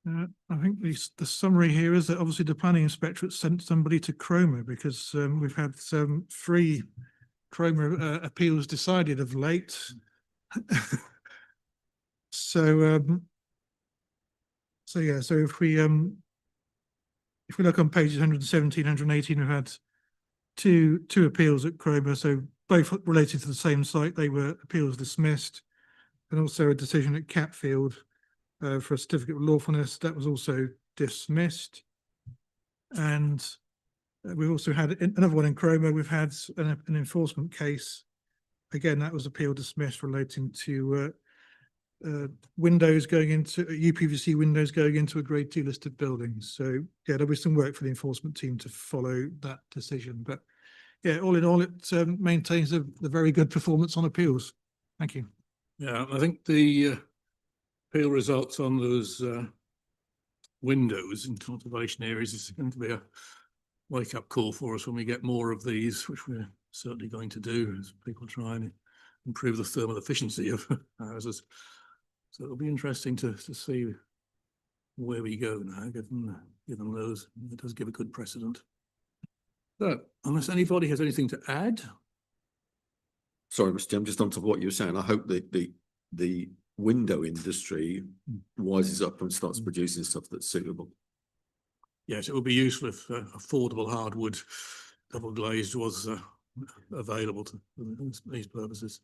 I think the summary here is that obviously the planning inspectorate sent somebody to Cromer because we've had 3 Cromer appeals decided of late. So yeah, so if we look on pages 117, 118, we've had two appeals at Cromer, so both related to the same site. They were appeals dismissed, and also a decision at Catfield for a certificate of lawfulness that was also dismissed. And We've also had another one in Cromer. We've had an enforcement case. Again, that was appeal dismissed relating to windows going into UPVC windows going into a grade 2 listed building. So yeah, there'll be some work for the enforcement team to follow that decision. But yeah, all in all, it maintains a very good performance on appeals. Thank you.
Yeah, I think the appeal results on those windows in conservation areas is going to be a wake-up call for us when we get more of these, which we're certainly going to do as people try and improve the thermal efficiency of houses. So it'll be interesting to see where we go now, given those. It does give a good precedent. So, unless anybody has anything to add.
Sorry, Mr. Chairman, just on top of what you were saying, I hope that the window industry wises up and starts producing stuff that's suitable.
Yes, it would be useful if affordable hardwood double glazed was available to these purposes.